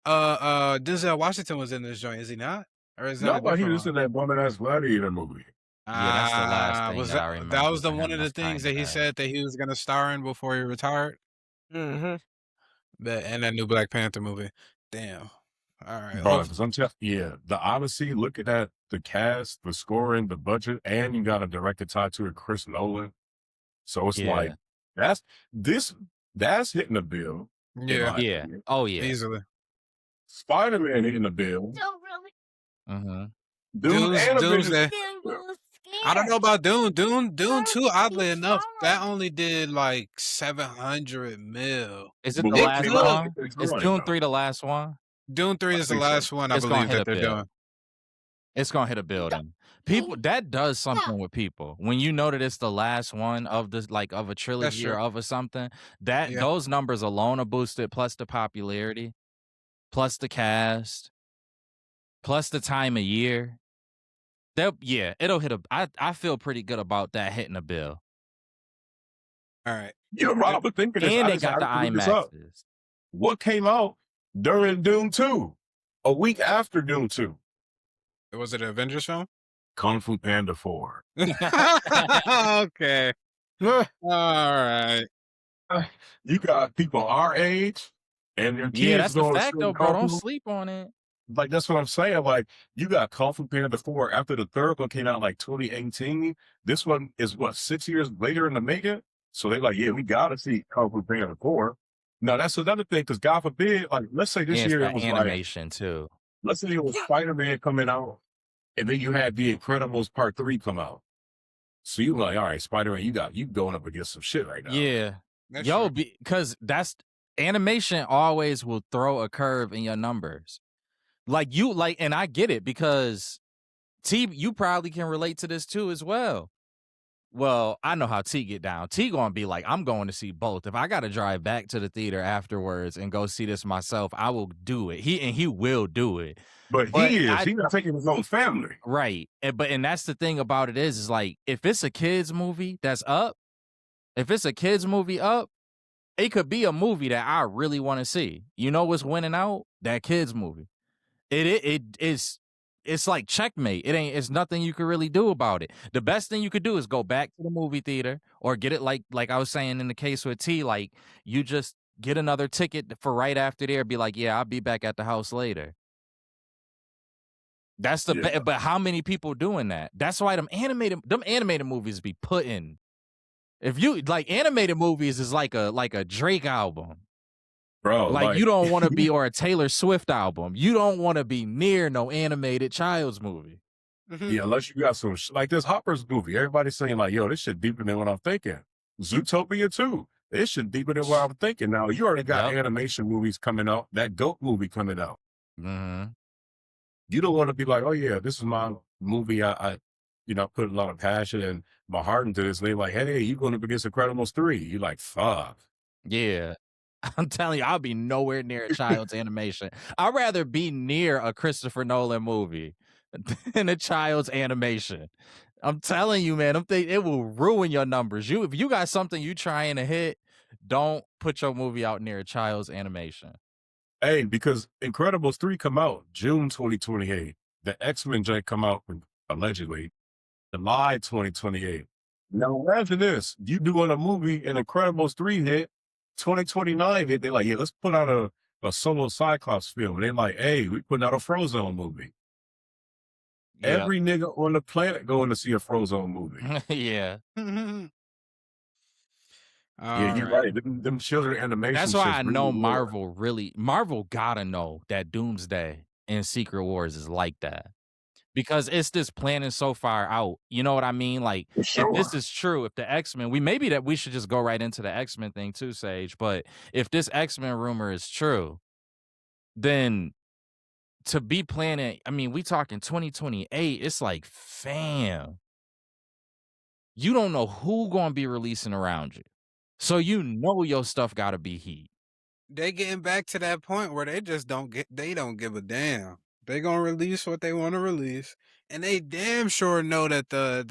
Denzel Washington was in this joint. Is he not? Or is that No, a but he different was in that woman ass gladiator movie. Yeah, that's the last thing that I remember. That was the I have one of the enough things time that to he add. said that he was gonna star in before he retired? Mhm. And that new Black Panther movie. Damn. All right. Bro, because I'm telling the Odyssey, look at that, the cast, the scoring, the budget, and you got a director tied to it, Chris Nolan. So it's like, Yeah. that's hitting the bill. in Yeah. my Yeah. opinion. Oh, yeah. Easily. Spider-Man hitting the bill. Mhm. Dune animated. Doomsday. I don't know about Dune. Dune 2, oddly enough, that only did like 700 mil. Is it But the what last came out, one? it's Is growing, Dune though. 3 the last one? Dune 3 I is the think so. last one, I It's gonna believe, hit that a they're bill. doing. It's gonna hit a building. People, that does something with people. When you know that it's the last one of this, like of a trilogy or true. of a something, that Yeah. those numbers alone are boosted, plus the popularity, plus the cast, plus the time of year. It'll hit a. I feel pretty good about that hitting a bill. All right. You know, Rob, but think of this. And I they just got the had to look this up. IMAXs. What came out during Dune 2? A week after Dune 2. Was it an Avengers film? Kung Fu Panda 4. Okay. All right. You got people our age and their kids Yeah, that's the going to fact school though, bro. Kung Don't Fu. sleep on it. Like, that's what I'm saying. Like, you got Kung Fu Panda 4 after the third one came out like 2018. This one is what, 6 years later in the making? So they're like, yeah, we got to see Kung Fu Panda 4. Now, that's another thing, because God forbid, like, let's say this And it's year the it was animation too. let's say it was Spider-Man coming out, and then you had The Incredibles Part 3 come out. So you like, all right, Spider-Man, you going up against some shit right now. Yeah. That's Yo, true. because that's animation always will throw a curve in your numbers. Like you like, and I get it because T, you probably can relate to this too as well. Well, I know how T get down. T gonna be like, I'm going to see both. If I gotta drive back to the theater afterwards and go see this myself, I will do it. He will do it. But he's not taking his own family. Right. And that's the thing about it is like if it's a kids movie that's up, if it's a kids movie up, it could be a movie that I really want to see. You know what's winning out? That kids movie. It's like checkmate. It's nothing you can really do about it. The best thing you could do is go back to the movie theater or get it like I was saying in the case with T, like you just get another ticket for right after there, be like, yeah, I'll be back at the house later. That's but how many people doing that? That's why them animated movies be putting. If you like animated movies is like a Drake album. Bro, like you don't want to be, or a Taylor Swift album. You don't want to be near no animated child's movie. Yeah, unless you got some like this Hopper's movie. Everybody's saying like, yo, this shit deeper than what I'm thinking. Zootopia too. This shit deeper than what I'm thinking. Now you already got animation movies coming out. That Goat movie coming out. Mm-hmm. You don't want to be like, oh yeah, this is my movie. I put a lot of passion and my heart into this. They're like, hey, you going up against Incredibles 3. You're like, fuck. Yeah. I'm telling you, I'll be nowhere near a child's animation. I'd rather be near a Christopher Nolan movie than a child's animation. I'm telling you, man, it will ruin your numbers. If you got something you trying to hit, don't put your movie out near a child's animation. Hey, because Incredibles 3 come out June 2028. The X-Men joint come out allegedly July 2028. Now imagine this. You doing a movie and Incredibles 3 hit 2029 hit. They're like, yeah, let's put out a solo Cyclops film. And they're like, hey, we putting out a Frozone movie. Yep. Every nigga on the planet going to see a Frozone movie. Yeah. Yeah, you're right. Them children animation. That's why I know Marvel gotta know that Doomsday and Secret Wars is like that. Because it's this planning so far out. You know what I mean? Like, if this is true, if the X-Men, we should just go right into the X-Men thing too, Sage. But if this X-Men rumor is true, then to be planning, I mean, we talking 2028, it's like, fam, you don't know who gonna be releasing around you. So you know your stuff gotta be heat. They getting back to that point where they just don't give a damn. They gonna release what they want to release, and they damn sure know that the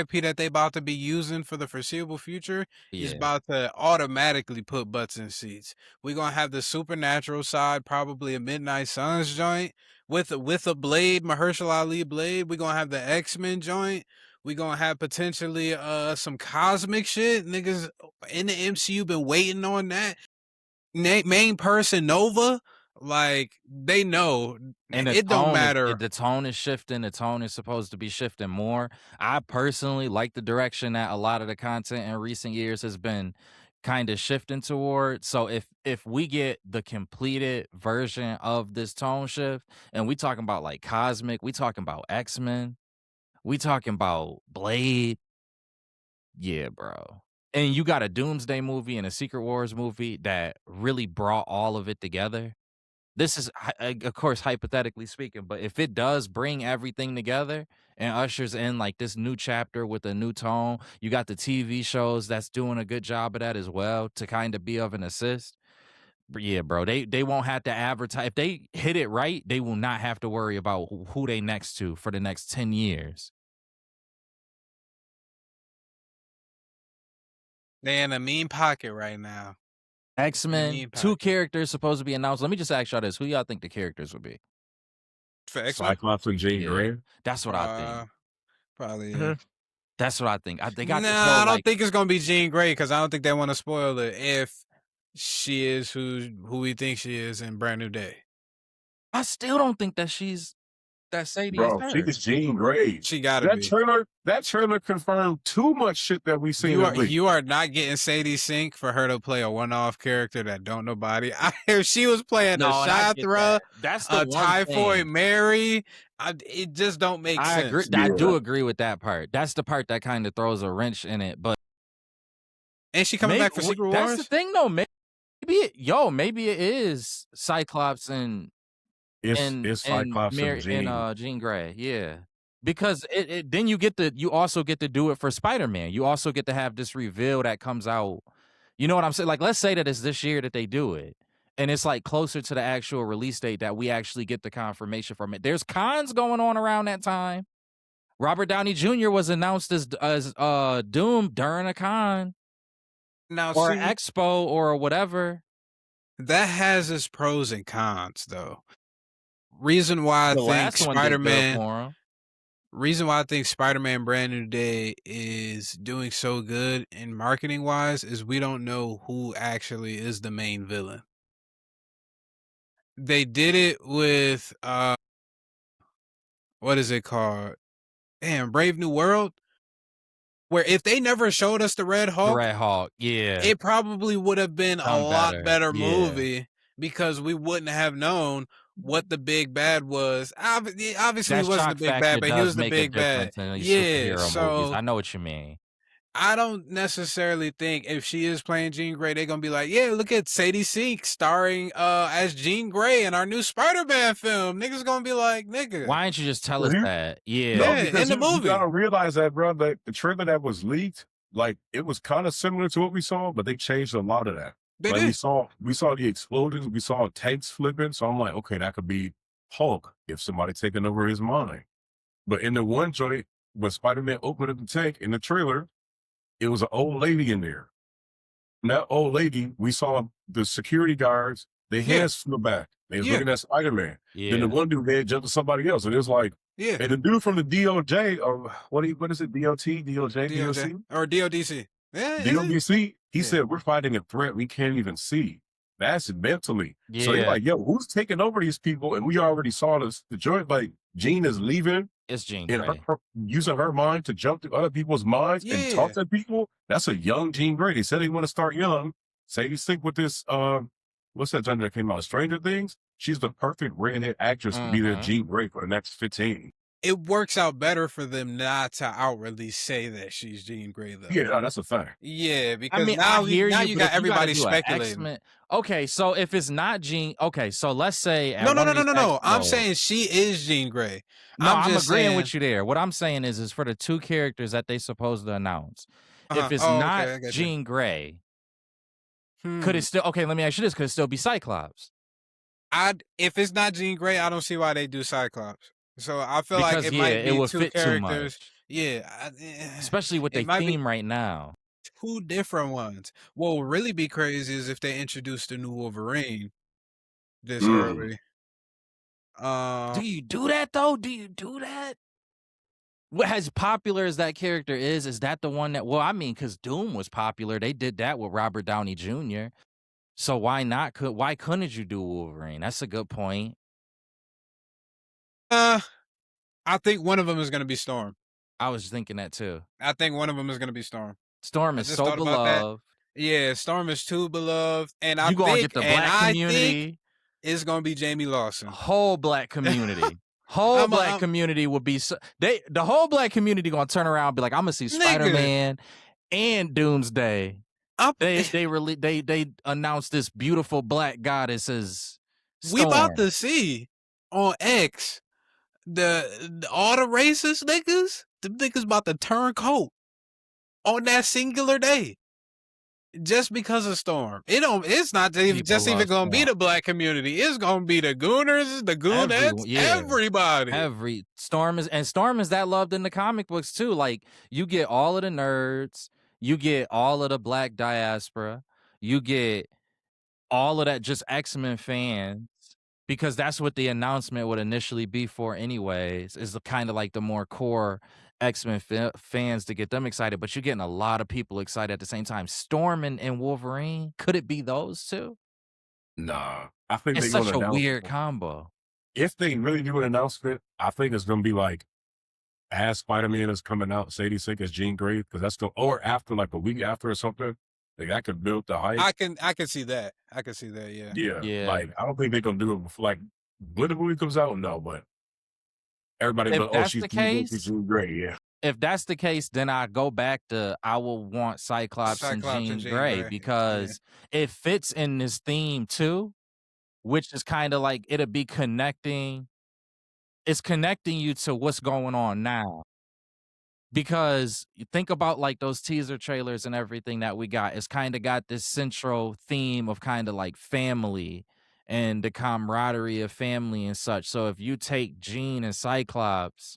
IP that they about to be using for the foreseeable future is about to automatically put butts in seats. We gonna have the supernatural side, probably a Midnight Suns joint with a Blade, Mahershala Ali Blade. We gonna have the X-Men joint We gonna have potentially some cosmic shit. Niggas in the MCU been waiting on that. Main person Nova, like they know And the it don't tone is matter. the tone is shifting. The tone is supposed to be shifting more. I personally like the direction that a lot of the content in recent years has been kind of shifting toward. So if we get the completed version of this tone shift, and we talking about like cosmic, we talking about X-Men, we talking about Blade, yeah, bro. And you got a Doomsday movie and a Secret Wars movie that really brought all of it together. This is, of course, hypothetically speaking, but if it does bring everything together and ushers in like this new chapter with a new tone, you got the TV shows that's doing a good job of that as well to kind of be of an assist. But yeah, bro, they won't have to advertise. If they hit it right, they will not have to worry about who they next to for the next 10 years. They in a mean pocket right now. X-Men, 2 characters supposed to be announced. Let me just ask y'all this. Who y'all think the characters would be? For X-Men? Cyclops and Jean Grey. That's what I think. Probably, yeah. That's what I think. They got this Nah, whole, I don't like, think it's gonna be Jean Grey because I don't think they want to spoil it if she is who we think she is in Brand New Day. I still don't think that Sadie is Bro, her. she is Jean Grey. She gotta be. That trailer confirmed too much shit that we seen. You are not getting Sadie Sink for her to play a one-off character that don't nobody. If she was playing a Shathra, that's the Typhoid Mary, it just don't make sense. Agree. Yeah. I do agree with that part. That's the part that kind of throws a wrench in it. But ain't she coming back for Secret Wars? That's the thing, though. Maybe it is Cyclops and Cyclops and Jean Grey, yeah. Because then you also get to do it for Spider-Man. You also get to have this reveal that comes out. You know what I'm saying? Like, let's say that it's this year that they do it, and it's like closer to the actual release date that we actually get the confirmation from it. There's cons going on around that time. Robert Downey Jr. was announced as Doom during a con, or an expo or whatever. That has its pros and cons, though. Reason why I think Spider-Man Brand New Day is doing so good in marketing wise is we don't know who actually is the main villain. They did it with what is it called? Damn, Brave New World. Where if they never showed us the Red Hulk, yeah, it probably would have been a lot better movie because we wouldn't have known what the big bad was. Obviously, he wasn't the big bad, but he was the big bad. Yeah, so movies. I know what you mean. I don't necessarily think if she is playing Jean Grey, they're gonna be like, yeah, look at Sadie Sink starring as Jean Grey in our new Spider-Man film. Niggas gonna be like, nigga, why didn't you just tell us that? Yeah, in the movie. You gotta realize that, bro. Like the trailer that was leaked, like it was kind of similar to what we saw, but they changed a lot of that. Like we saw the explosions, we saw tanks flipping. So I'm like, okay, that could be Hulk if somebody taking over his mind. But in the one joint, when Spider-Man opened up the tank in the trailer, it was an old lady in there. And that old lady, we saw the security guards, their hands flew back. They was looking at Spider-Man. Then the one dude had jumped to somebody else. And it was like, and the dude from the DOJ, or what is it? DOT, DOJ, DOC? Or DODC. Yeah, DODC, he said, we're fighting a threat we can't even see. That's mentally. So they're like, yo, who's taking over these people? And we already saw this. The joint, like, Jean is leaving. It's Jean Grey. Using her mind to jump to other people's minds and talk to people. That's a young Jean Grey. They said they want to start young. Sadie Sink with this, what's that genre that came out? Stranger Things? She's the perfect redhead actress to be the Jean Grey for the next 15. It works out better for them not to outwardly say that she's Jean Grey, though. Yeah, no, that's a fact. Yeah, because now you got everybody speculating. Okay, so if it's not Jean, so let's say no. I'm saying she is Jean Grey. No, I'm agreeing with you there. What I'm saying is for the 2 characters that they supposed to announce, if it's not Jean Grey, could it still? Okay, let me ask you this: could it still be Cyclops? If it's not Jean Grey, I don't see why they do Cyclops. So I feel like it might be 2 characters. Yeah, especially with the theme right now. 2 different ones. What would really be crazy is if they introduced the new Wolverine this early. Do you do that though? Do you do that? as popular as that character is that the one that? Well, I mean, because Doom was popular. They did that with Robert Downey Jr. So why not? Why couldn't you do Wolverine? That's a good point. I think one of them is gonna be Storm. I was thinking that too. I think one of them is gonna be Storm. Storm I is just so thought about that. beloved. Yeah, Storm is too beloved, and You gonna get the black community. It's gonna be Jamie Lawson. Whole black community. Black community would be the whole black community gonna turn around and be like, I'm gonna see Spider-Man and Doomsday. They announced this beautiful black goddess as Storm. We about to see on X all the racist niggas. The niggas about to turn coat on that singular day. Just because of Storm. It's not even gonna be the black community. It's gonna be the Gooners, the Goonettes, everybody. Storm is that loved in the comic books too. Like, you get all of the nerds, you get all of the black diaspora, you get all of that just X-Men fans, because that's what the announcement would initially be for anyways, is the kind of like the more core X-Men fans to get them excited, but you're getting a lot of people excited at the same time. Storm and Wolverine, could it be those two? Nah, I think it's such a weird combo. If they really do an announcement, I think it's gonna be like, as Spider-Man is coming out, Sadie Sink as Jean Grey, because that's or after, like a week after or something. Like, I could build the hype. I can see that. I can see that. Yeah. Like, I don't think they're gonna do it before, like, when the movie comes out. No, but everybody knows. She's Jean Grey. Yeah. If that's the case, then I go back to I will want Cyclops and Jean Grey, because it fits in this theme too, which is kind of like it'll be connecting. It's connecting you to what's going on now. Because you think about like those teaser trailers and everything that we got, it's kind of got this central theme of kind of like family and the camaraderie of family and such. So if you take Jean and Cyclops,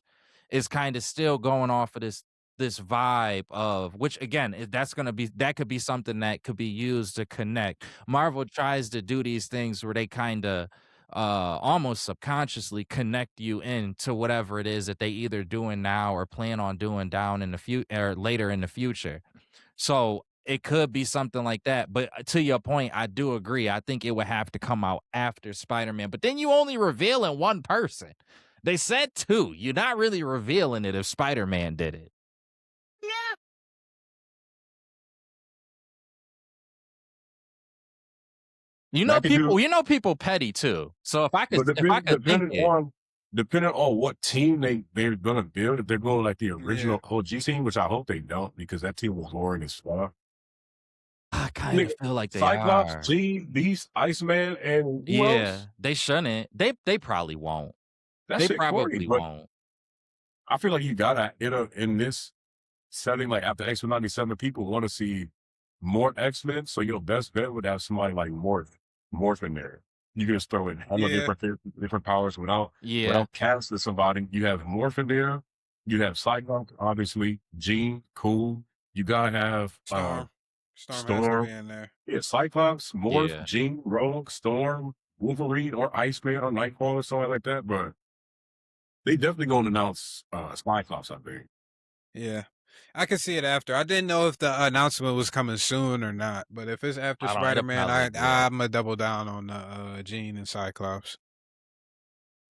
it's kind of still going off of this vibe of, which again, that could be something that could be used to connect. Marvel tries to do these things where they kind of almost subconsciously connect you into whatever it is that they either doing now or plan on doing down in the future or later in the future. So it could be something like that. But to your point, I do agree. I think it would have to come out after Spider-Man. But then you only revealing one person. They said two. You're not really revealing it if Spider-Man did it. Yeah. You know people petty too. So if I could depending on what team they're gonna build, if they're going like the original OG team, which I hope they don't, because that team was boring as fuck. I kind of feel like they Cyclops, are. Jean, Beast, Iceman, and who else? They shouldn't. They probably won't. They probably won't. I feel like you gotta in this setting, like after X-Men 97, people want to see more X-Men. So your best bet would have somebody like Morph in there. You can just throw in all the different powers without casting somebody. You have Morph in there. You have Cyclops, obviously. Jean, cool. You gotta have Storm has to be in there. Yeah, Cyclops, Morph, Jean, Rogue, Storm, Wolverine, or Iceman, or Nightfall, or something like that. But they definitely gonna announce Cyclops, I think. Yeah. I can see it after. I didn't know if the announcement was coming soon or not, but if it's after Spider-Man, I'm gonna double down on Jean and Cyclops,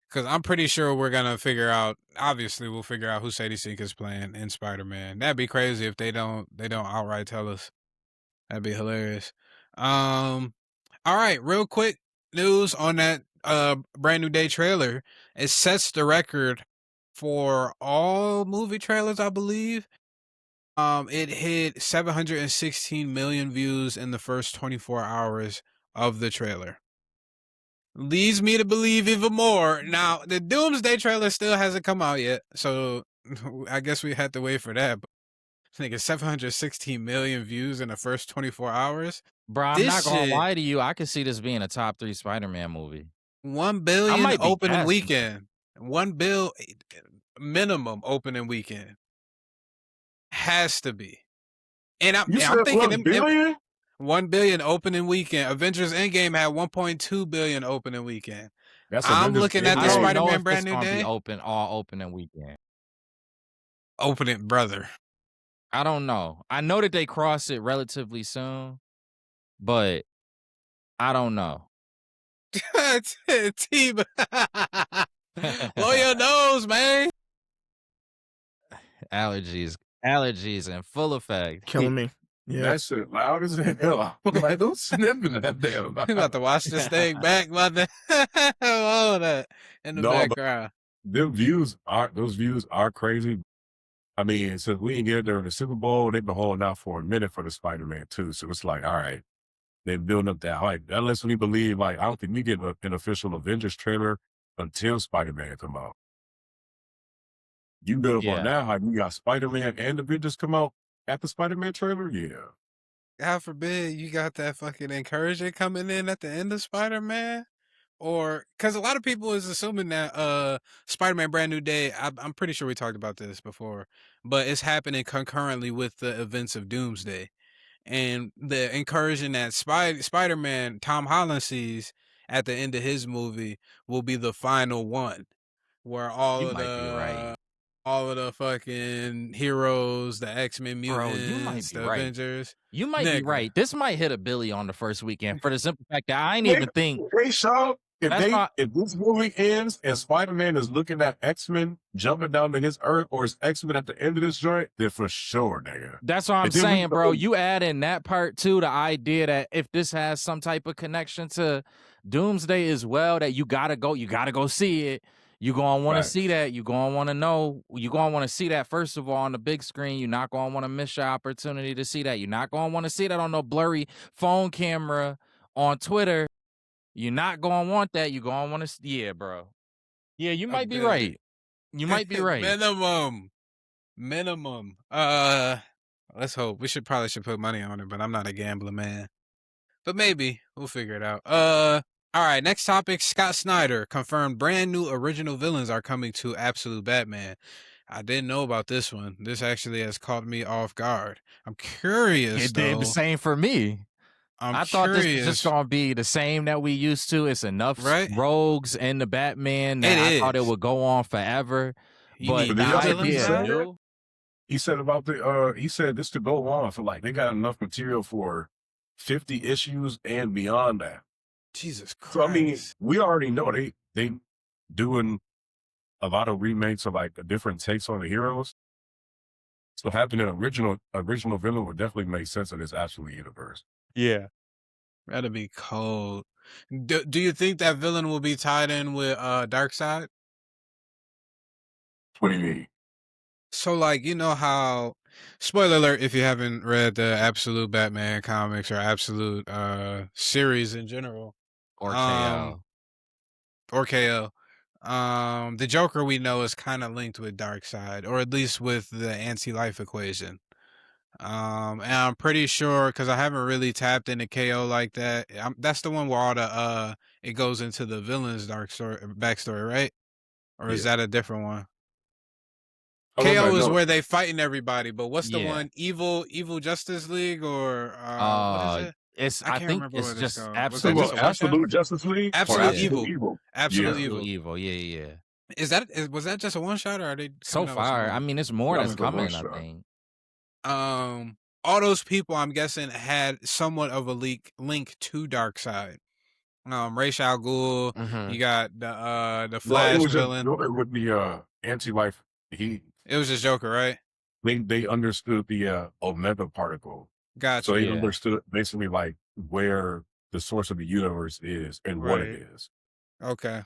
because I'm pretty sure we're gonna figure out. Obviously, we'll figure out who Sadie Sink is playing in Spider-Man. That'd be crazy if they don't outright tell us. That'd be hilarious. All right, real quick news on that brand new day trailer. It sets the record for all movie trailers, I believe. It hit 716 million views in the first 24 hours of the trailer. Leads me to believe even more. Now, the Doomsday trailer still hasn't come out yet, so I guess we had to wait for that. But I think it's 716 million views in the first 24 hours. Bro, I'm not gonna lie to you. I could see this being a top 3 Spider-Man movie. 1 billion opening weekend. 1 bill minimum opening weekend. Has to be. And I'm thinking 1 billion? 1 billion opening weekend. Avengers Endgame had 1.2 billion opening weekend. I'm looking at the Spider-Man brand new day. All opening weekend. open it, brother. I don't know. I know that they cross it relatively soon, but I don't know. Team, blow your nose, man. Allergies in full effect. Killing me. Yeah. That shit loud as hell. I'm like, who's sniffing that damn? We about to watch this thing back, about to all of that in the background. Those views are crazy. I mean, since we didn't get there in the Super Bowl, they've been holding out for a minute for the Spider-Man 2. So it's like, all right, they're building up that hype. That lets me believe, like, I don't think we get an official Avengers trailer until Spider-Man come out. You build up on that hype. You got Spider-Man and Avengers come out at the Spider-Man trailer? Yeah. God forbid you got that fucking incursion coming in at the end of Spider-Man. Or because a lot of people is assuming that Spider-Man Brand New Day, I'm pretty sure we talked about this before, but it's happening concurrently with the events of Doomsday. And the incursion that Spider-Man Tom Holland sees at the end of his movie will be the final one, where all of the fucking heroes, the X-Men mutants, the Avengers. You might be right. This might hit a billy on the first weekend for the simple fact that I ain't even think. Hey, Sean, if this movie ends and Spider-Man is looking at X-Men jumping down to his Earth, or is X-Men at the end of this joint, then for sure, nigga. That's what I'm saying, bro. You add in that part too, the idea that if this has some type of connection to Doomsday as well, that you gotta go see it. You're gonna want to see that. You're gonna want to know. You're gonna want to see that first of all on the big screen. You're not gonna want to miss your opportunity to see that. You're not gonna want to see that on no blurry phone camera on Twitter. You're not gonna want that. You're gonna want to. Yeah, bro. Yeah, you might be right. You might be right. Minimum. Let's hope. We probably should put money on it, but I'm not a gambler, man. But maybe we'll figure it out. All right, next topic. Scott Snyder confirmed brand new original villains are coming to Absolute Batman. I didn't know about this one. This actually has caught me off guard. I'm curious, It did the same for me. I thought this was just going to be the same that we used to. It's enough rogues in the Batman that I thought it would go on forever. But the idea... He said about he said this could go on for like, they got enough material for 50 issues and beyond that. Jesus Christ. So, I mean, we already know they doing a lot of remakes of like different takes on the heroes. So having an original villain would definitely make sense in this Absolute universe. Yeah. That'd be cold. Do you think that villain will be tied in with Darkseid? What do you mean? So, like, you know how, spoiler alert if you haven't read the Absolute Batman comics or Absolute series in general. Or KO. The Joker we know is kind of linked with Darkseid, or at least with the anti-life equation. And I'm pretty sure, because I haven't really tapped into KO like that. That's the one where all the it goes into the villain's backstory, right? Or is that a different one? KO is where they fighting everybody, but what's the one? Evil Justice League, or what is it? I think it's just Absolute Justice League. Absolute Evil. Absolute Evil. Yeah. Was that just a one shot, or are they so far? I mean, it's more that's coming. I think. All those people, I'm guessing, had somewhat of a link to Darkseid. Ra's al Ghul. You got the Flash villain with the anti-life. It was just Joker, right? They understood the Omega particle. Gotcha. So they understood basically like where the source of the universe is and what it is. Okay.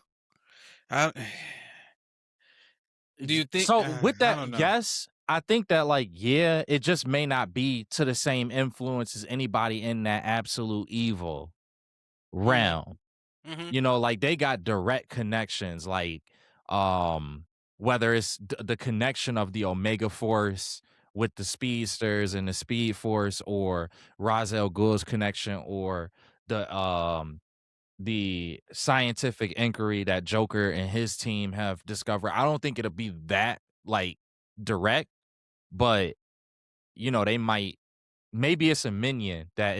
Do you think so? With that, yes, I think that it just may not be to the same influence as anybody in that Absolute Evil realm. Mm-hmm. You know, like they got direct connections, like whether it's the connection of the Omega Force with the Speedsters and the Speed Force, or Ra's al Ghul's connection, or the scientific inquiry that Joker and his team have discovered. I don't think it'll be that direct, but you know, they might. Maybe it's a minion that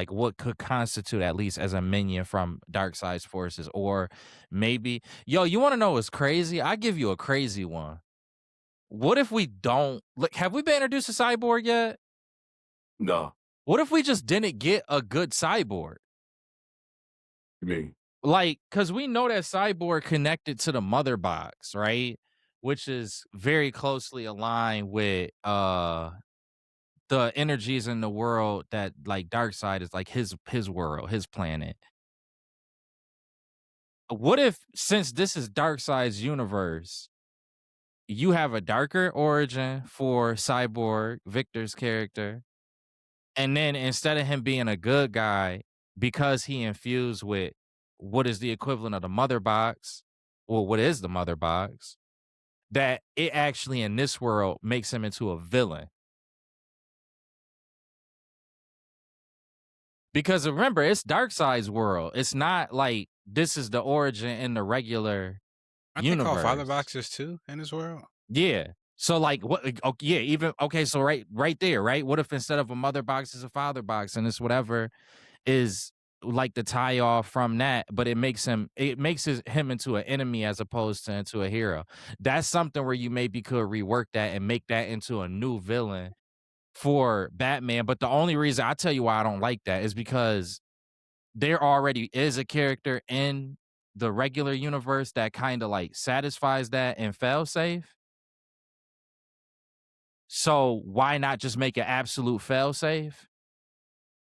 what could constitute at least as a minion from Darkseid's forces, or maybe you want to know what's crazy? I give you a crazy one. What if we don't have we been introduced to Cyborg yet? No. What if we just didn't get a good Cyborg? I mean, Like, because we know that Cyborg connected to the mother box, right? Which is very closely aligned with the energies in the world that like Darkseid is like his world, his planet. What if, since this is Darkseid's universe, you have a darker origin for Cyborg, Victor's character, and then instead of him being a good guy, because he infused with what is the equivalent of the mother box, or what is the mother box, that it actually in this world makes him into a villain. Because remember, it's Darkseid's world. It's not like this is the origin in the regular Aren't they called father universe. boxes too in this world? Yeah. So like what? Yeah, even okay. So right there, right. What if instead of a mother box is a father box, and it's whatever is like the tie off from that, but it makes him him into an enemy as opposed to into a hero. That's something where you maybe could rework that and make that into a new villain for Batman. But the only reason I tell you why I don't like that is because there already is a character in the regular universe that kind of like satisfies that and fail safe. So why not just make an absolute fail safe?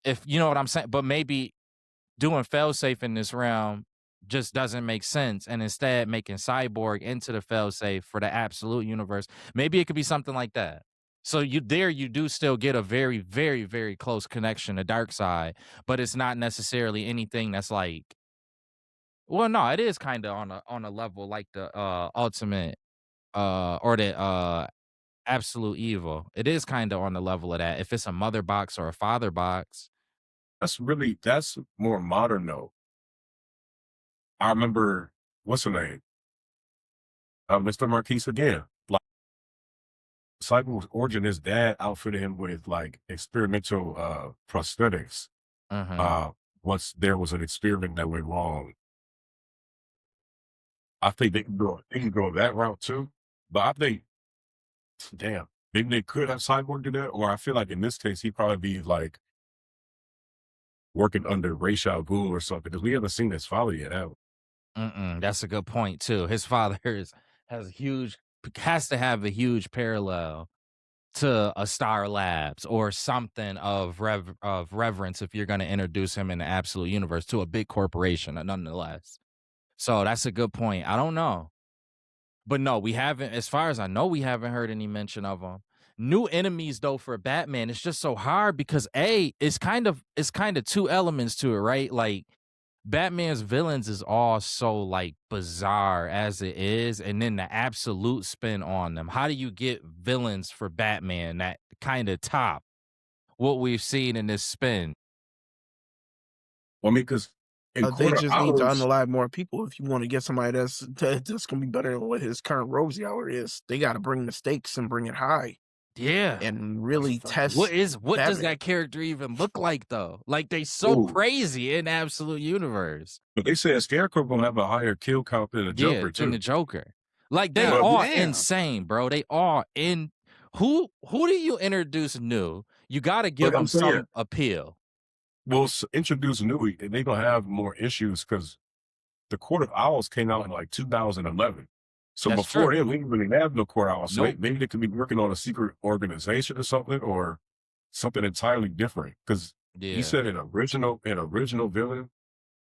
If you know what I'm saying, but maybe doing fail safe in this realm just doesn't make sense, and instead making Cyborg into the fail safe for the absolute universe. Maybe it could be something like that. So you do still get a very, very, very close connection to Darkseid, but it's not necessarily anything that's like, well, no, it is kind of on a level like the ultimate or the absolute evil. It is kind of on the level of that. If it's a mother box or a father box. that's more modern though. I remember, what's her name? Mr. Marquise again. Like, Cyborg's origin, his dad outfitted him with like experimental prosthetics. Mhm. Once there was an experiment that went wrong. I think they can go that route too. But I think, damn, maybe they could have Cyborg do that. Or I feel like in this case, he'd probably be like working under Ra's al Ghul or something, because we haven't seen his father yet, have we? That's a good point too. His father has to have a huge parallel to a Star Labs or something of reverence if you're going to introduce him in the absolute universe to a big corporation, nonetheless. So that's a good point. I don't know, but no, we haven't. As far as I know, we haven't heard any mention of them. New enemies though for Batman, it's just so hard because it's kind of two elements to it, right? Like Batman's villains is all so like bizarre as it is, and then the absolute spin on them. How do you get villains for Batman that kind of top what we've seen in this spin? Well, I mean, because in They Quarter just need to Hours, unalive more people if you want to get somebody that's gonna be better than what his current Rogues Hour is. They got to bring the stakes and bring it high Yeah. and really test What does Batman. that character even look like though? Like they so Ooh. crazy in absolute universe. but they said Scarecrow gonna have a higher kill count than the Joker Than the too. Joker. Like they God are damn. insane, bro. They are in. Who do you introduce new? You got to give But I'm them some saying, appeal. we'll introduce Nui, and they're gonna have more issues because the Court of Owls came out in like 2011. So That's before true. then, we didn't really have no Court of Owls. So Nope. maybe they could be working on a secret organization or something, or something entirely different. Because he Yeah. said an original villain,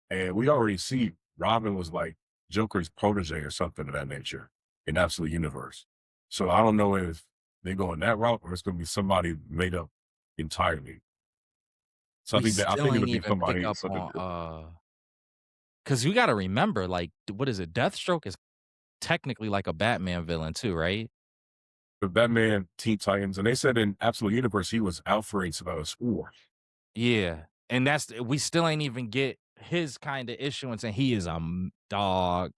and we already see Robin was like Joker's protege or something of that nature in Absolute Universe. So I don't know if they go in that route or it's going to be somebody made up entirely. So I We think still it'll ain't be even pick somebody up something different. on because you got to remember, like, what is it? Deathstroke is technically like a Batman villain too, right? The Batman, Teen Titans, and they said in Absolute Universe he was out for a score. Yeah, and we still ain't even get his kind of issuance, and he is a dog.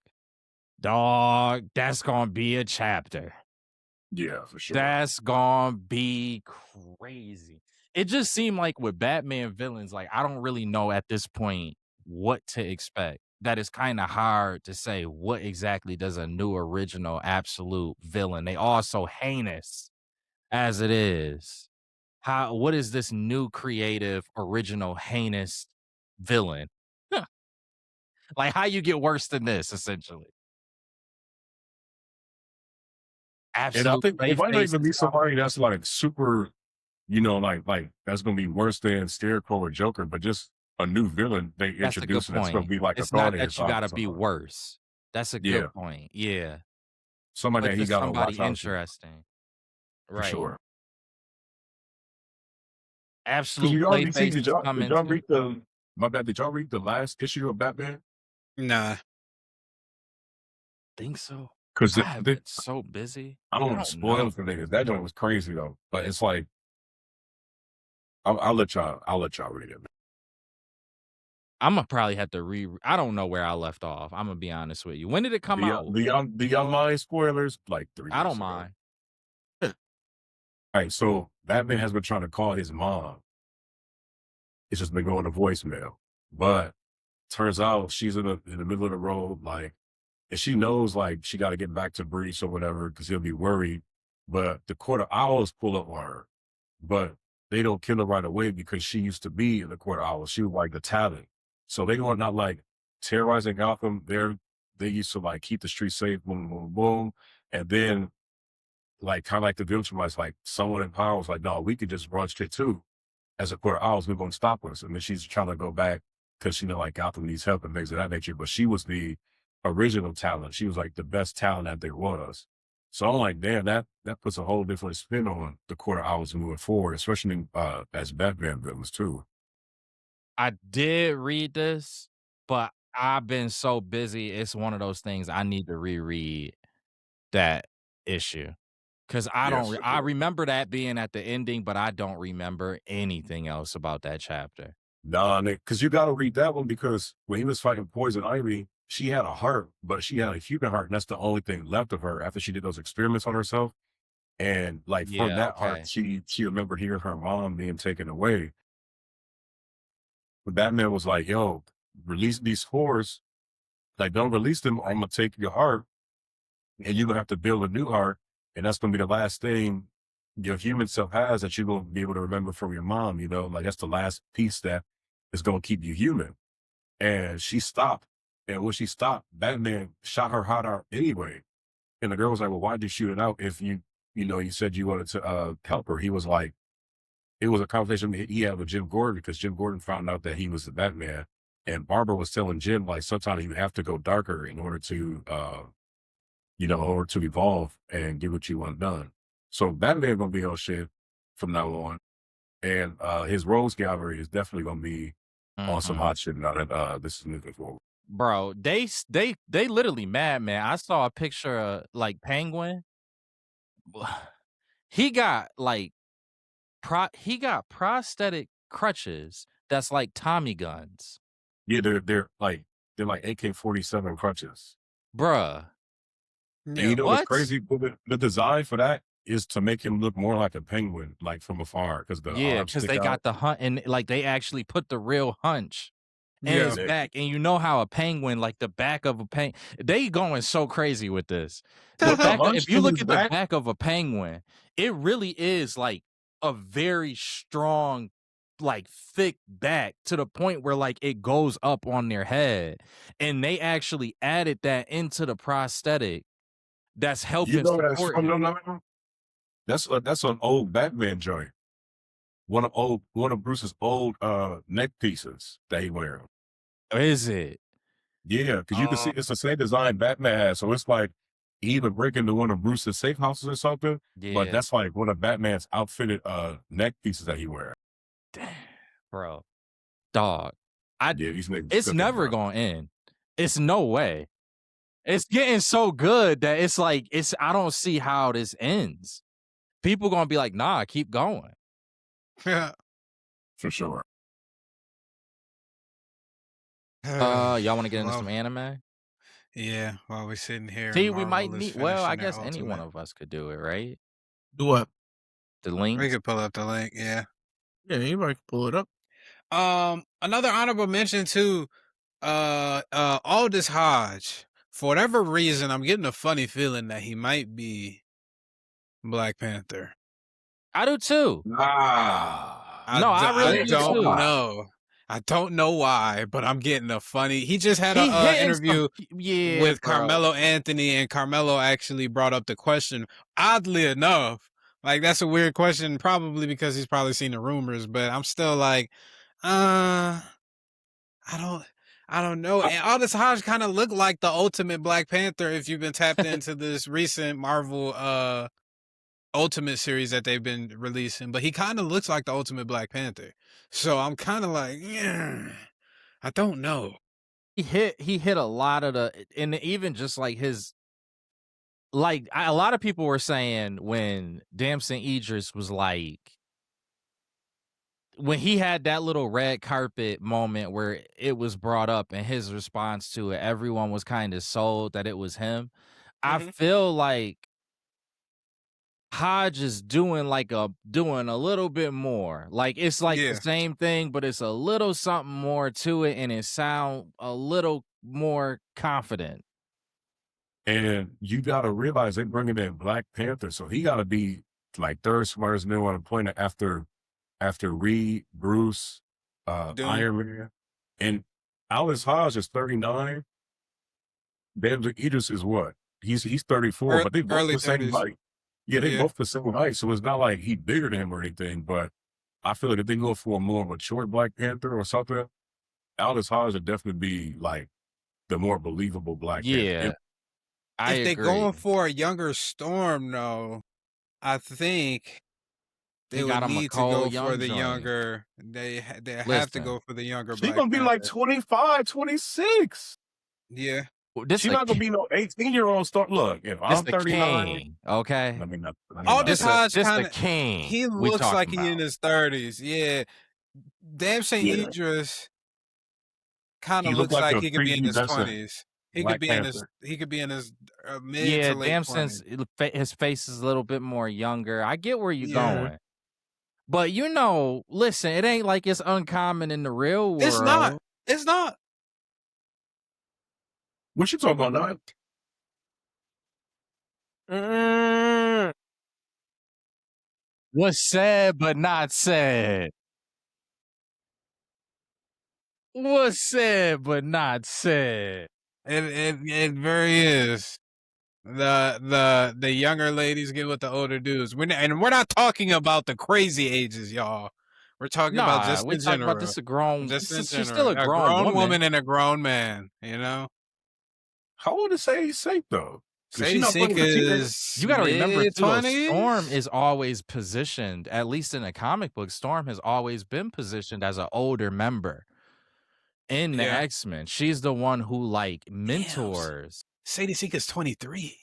That's gonna be a chapter. Yeah, for sure. That's gonna be crazy. It just seemed like with Batman villains, like I don't really know at this point what to expect. that it's kind of hard to say what exactly does a new original absolute villain. They all so heinous as it is. What is this new creative original heinous villain? Like how you get worse than this, essentially. And I Absolute think it might not face. even be somebody that's like super, like that's gonna be worse than Scarecrow or Joker, but just a new villain they That's a good introduce that's gonna point. be like a It's thorn not in his that you side or gotta be something. worse. That's a good Yeah. point. Yeah. Somebody But that he just gotta somebody watch out for interesting. Right. sure. Because Absolute you already see, Clayface did is y'all did coming y'all too. read the my bad, did y'all read the last issue of Batman? Nah. Think so. Because I have been so busy. I don't I want to don't spoil know. it for niggas. That joint was crazy though. But it's like I'll let y'all read it. Imma probably have to I don't know where I left off. Imma be honest with you. When did it come out? The young mind spoilers like 3 I don't weeks ago. mind. All right, so Batman has been trying to call his mom. It's just been going to voicemail. But turns out she's in the middle of the road, like, and she knows like she got to get back to Breach or whatever because he'll be worried. But the Court of Owls pull up on her, but they don't kill her right away because she used to be in the Court of Owls. She was like the talent, so they are not like terrorizing Gotham. They used to like keep the streets safe, boom, boom, boom, and then like kind of like the village was like someone in power was like, no, we could just run straight too. As a Court of Owls, we're going to stop us. And then she's trying to go back because she know like Gotham needs help and things of that nature. But she was the original talent. She was like the best talent that there was. So I'm like, damn, that puts a whole different spin on the Court of Owls moving forward, especially as Batman villains too. I did read this, but I've been so busy. It's one of those things I need to reread that issue. 'Cause I don't Yes, re I remember that being at the ending, but I don't remember anything else about that chapter. nah, because you got to read that one because when he was fighting Poison Ivy, she had a heart, but she had a human heart, and that's the only thing left of her after she did those experiments on herself. And like from Yeah, that heart, okay. she remembered hearing her mom being taken away. But Batman was like, yo, release these spores. Like, don't release them, or I'm gonna take your heart and you're gonna have to build a new heart. And that's gonna be the last thing your human self has that you're gonna be able to remember from your mom, like that's the last piece that is gonna keep you human. And she stopped. And when she stopped, Batman shot her heart out anyway. And the girl was like, well, why'd you shoot it out if you said you wanted to help her? He was like, it was a conversation he had with Jim Gordon because Jim Gordon found out that he was the Batman. And Barbara was telling Jim, like, sometimes you have to go darker in order to, or to evolve and get what you want done. So Batman gonna be on shit from now on. And his Rose Gallery is definitely gonna be on some Mhm. hot shit now that this is moving forward. Bro, they literally mad, man. I saw a picture of, like, Penguin. He got, like, he got prosthetic crutches that's like Tommy guns. Yeah, they're like AK-47 crutches. Bruh. And Yeah. you know what's What? crazy? The design for that is to make him look more like a penguin, like from afar, because the Yeah, arms because stick they out. got the hunt and, like, they actually put the real hunch in Yeah. his back, and you know how a penguin, like, the back of a they going so crazy with this. The Put the back of hunch if you in look his at the back. back of a penguin, it really is, like, a very strong, like, thick back to the point where, like, it goes up on their head, and they actually added that into the prosthetic that's You helping know that's support from him. no. That's an old Batman joint. One of Bruce's old neck pieces that he wears. Is it? Yeah, because you can see it's the same design Batman has. So it's like he either break into one of Bruce's safe houses or something, but Yeah. that's like one of Batman's outfitted neck pieces that he wears. Damn, bro. Dog. Yeah, these niggas It's cooking, never bro. gonna end. It's no way. It's getting so good that it's like I don't see how this ends. People gonna be like, nah, keep going. Yeah. For sure. Y'all wanna get into Well, some anime? yeah. While we're sitting here and See, we might Marvel is need I finishing their guess any one ultimate, of us could do it, right? Do what? The we links? could pull up the link. Yeah. Yeah, anybody can pull it up. Another honorable mention too. Aldous Hodge. For whatever reason, I'm getting a funny feeling that he might be Black Panther. I do too. I really do don't too. know. I don't know why, but I'm getting a funny. He just had an interview with Carmelo Anthony, and Carmelo actually brought up the question. Oddly enough, like that's a weird question, probably because he's probably seen the rumors, but I'm still like, I don't know. And Aldous Hodge kind of looked like the ultimate Black Panther if you've been tapped into this recent Marvel Ultimate series that they've been releasing, but he kind of looks like the ultimate Black Panther. So I'm kind of like, yeah, I don't know. He hit a lot of and even just like his, like a lot of people were saying when Damson Idris was like, when he had that little red carpet moment where it was brought up and his response to it, everyone was kind of sold that it was him. I feel like Hodge is doing a little bit more. Like it's like the same thing, but it's a little something more to it, and it sound a little more confident. And you gotta realize they bringing in Black Panther, so he gotta be like third smartest man on the planet after Reed, Bruce, Iron Man, and Aldous Hodge is 39. Damson Idris is what? He's 34, but they both the same height. Yeah, they both the same height, so it's not like he bigger than him or anything. But I feel like if they go for a more mature Black Panther or something, Aldous Hodge would definitely be like the more believable Black Panther. If they're going for a younger Storm, though, I think they would need to go for the younger. They have to go for the younger. She's gonna be like 25, 26. Yeah. She's not gonna be no 18-year-old Storm. Look, if I'm 39, okay. Aldous Hodge kind of king. He looks like he's in his 30s. Yeah. Damson Idris kind of looks like he could be in his 20s. He could be in his mid to late Damson's 20s. His face is a little bit more younger. I get where you're going. But listen, it ain't like it's uncommon in the real world. It's not. What you talking about now? What's said but not said. What's said but not said. It very is. The younger ladies get with the older dudes. We're not talking about the crazy ages, y'all. We're talking about just in general. About this grown. She's still a grown woman and a grown man. You know. How old is Sadie Sink though? Sadie Sink is. You got to remember too, Storm is always positioned, at least in the comic book. Storm has always been positioned as an older member in the X-Men. She's the one who like mentors. Sadie Sink is 23.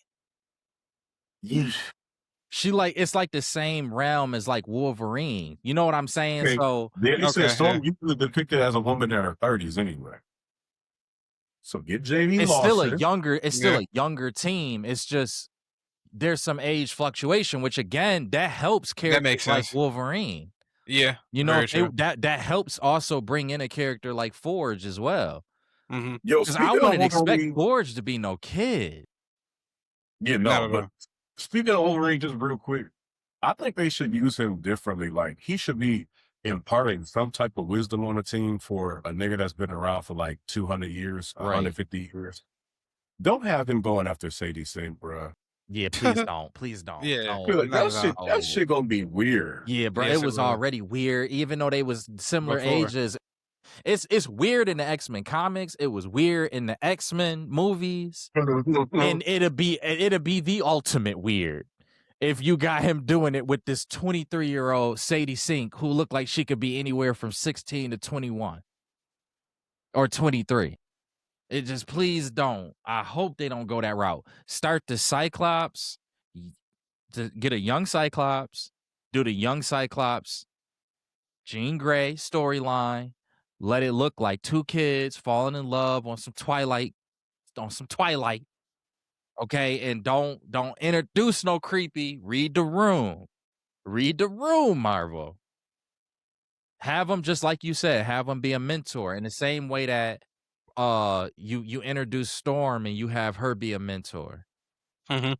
She it's like the same realm as like Wolverine. You know what I'm saying? Okay. So they said Storm usually depicted as a woman in her 30s anyway. So get Jamie. It's still a younger team. It's just there's some age fluctuation, which again that helps characters like Wolverine. Yeah, that helps also bring in a character like Forge as well. Because I wouldn't expect Forge to be no kid. Yeah, no. But speaking of Wolverine, just real quick, I think they should use him differently. Like he should be imparting some type of wisdom on the team for a nigga that's been around for like 200 years, 150 years. Don't have him going after Sadie Sink, bro. Yeah, please don't. Please don't. Yeah, that shit gonna be weird. Yeah, bro, it was already weird, even though they was similar ages. It's weird in the X-Men comics. It was weird in the X-Men movies, and it'll be the ultimate weird if you got him doing it with this 23-year-old Sadie Sink who looked like she could be anywhere from 16 to 21 or 23. It just, please don't. I hope they don't go that route. Start the Cyclops, to get a young Cyclops, do the young Cyclops, Jean Grey storyline. Let it look like two kids falling in love on some Twilight. Okay, and don't introduce no creepy. Read the room, Marvel. Have them, just like you said, have them be a mentor in the same way that you introduce Storm and you have her be a mentor. Mm-hmm.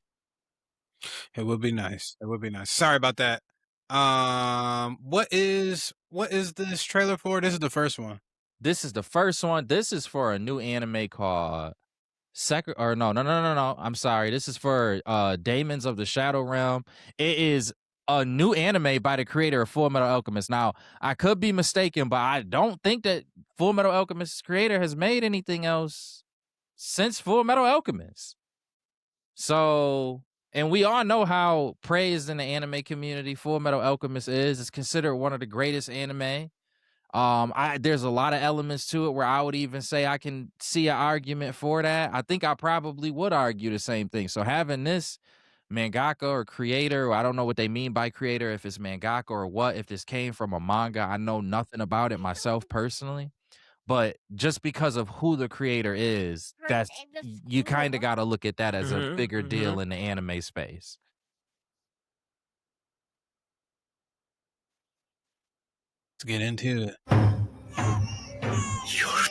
It would be nice. It would be nice. Sorry about that. What is this trailer for? This is the first one. This is the first one. This is for a new anime called no. I'm sorry. This is for Daemons of the Shadow Realm. It is a new anime by the creator of Full Metal Alchemist. Now, I could be mistaken, but I don't think that Full Metal Alchemist's creator has made anything else since Full Metal Alchemist. So, and we all know how praised in the anime community Full Metal Alchemist is. It's considered one of the greatest anime. There's a lot of elements to it where I would even say I can see an argument for that. I think I probably would argue the same thing. So having this mangaka or creator, or I don't know what they mean by creator, if it's mangaka or what, if this came from a manga, I know nothing about it myself personally. But just because of who the creator is, you kind of got to look at that as a bigger deal in the anime space. Let's get into it. 夜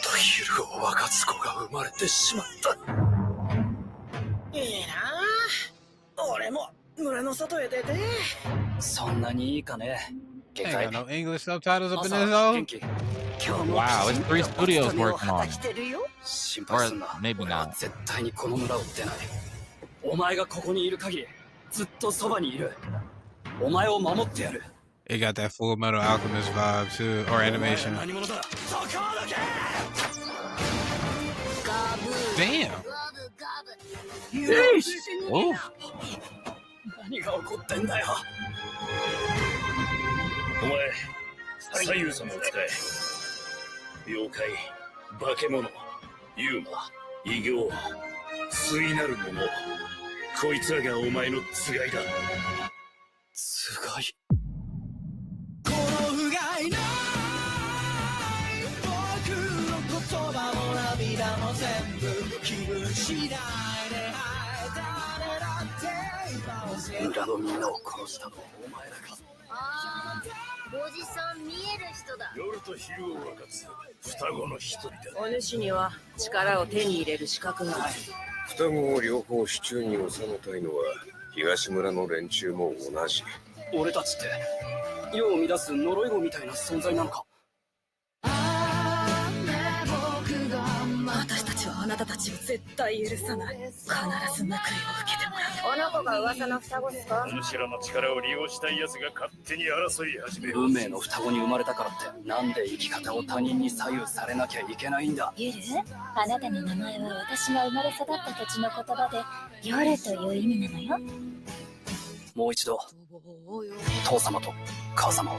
と昼を分かつ子が生まれてしまった。いいなあ。俺も村の外へ出て。そんなにいいかね。Ain't got no English subtitles up in this hole. Wow, it's 3 studios working on it. Or maybe not. 絶対にこの村を出ない。お前がここにいる限り、ずっとそばにいる。お前を守ってやる。It got that Full Metal Alchemist vibe too, or animation. Damn. Yeesh. Oh. 何が起こってんだよ。お前、左右様を使え。妖怪、化け物、ユーマ、異形、対なる者。こいつらがお前のつがいだ。つがい。この不甲斐ない僕の言葉も涙も全部気分次第で誰だって今をせ村のみんなを殺したのはお前らか。ああ、おじさん見える人だ。夜と昼を分かつ双子の一人だ。お主には力を手に入れる資格がある。双子を両方手中に収めたいのは東村の連中も同じ。俺たちって世を乱す呪い子みたいな存在なのか。私たちはあなたたちを絶対許さない。必ず報いを受けてもらう。この子が噂の双子ですか？お主らの力を利用したい奴が勝手に争い始める。運命の双子に生まれたからってなんで生き方を他人に左右されなきゃいけないんだ。ユル、あなたの名前は私が生まれ育った土地の言葉で夜という意味なのよ。もう一度父様と母様を。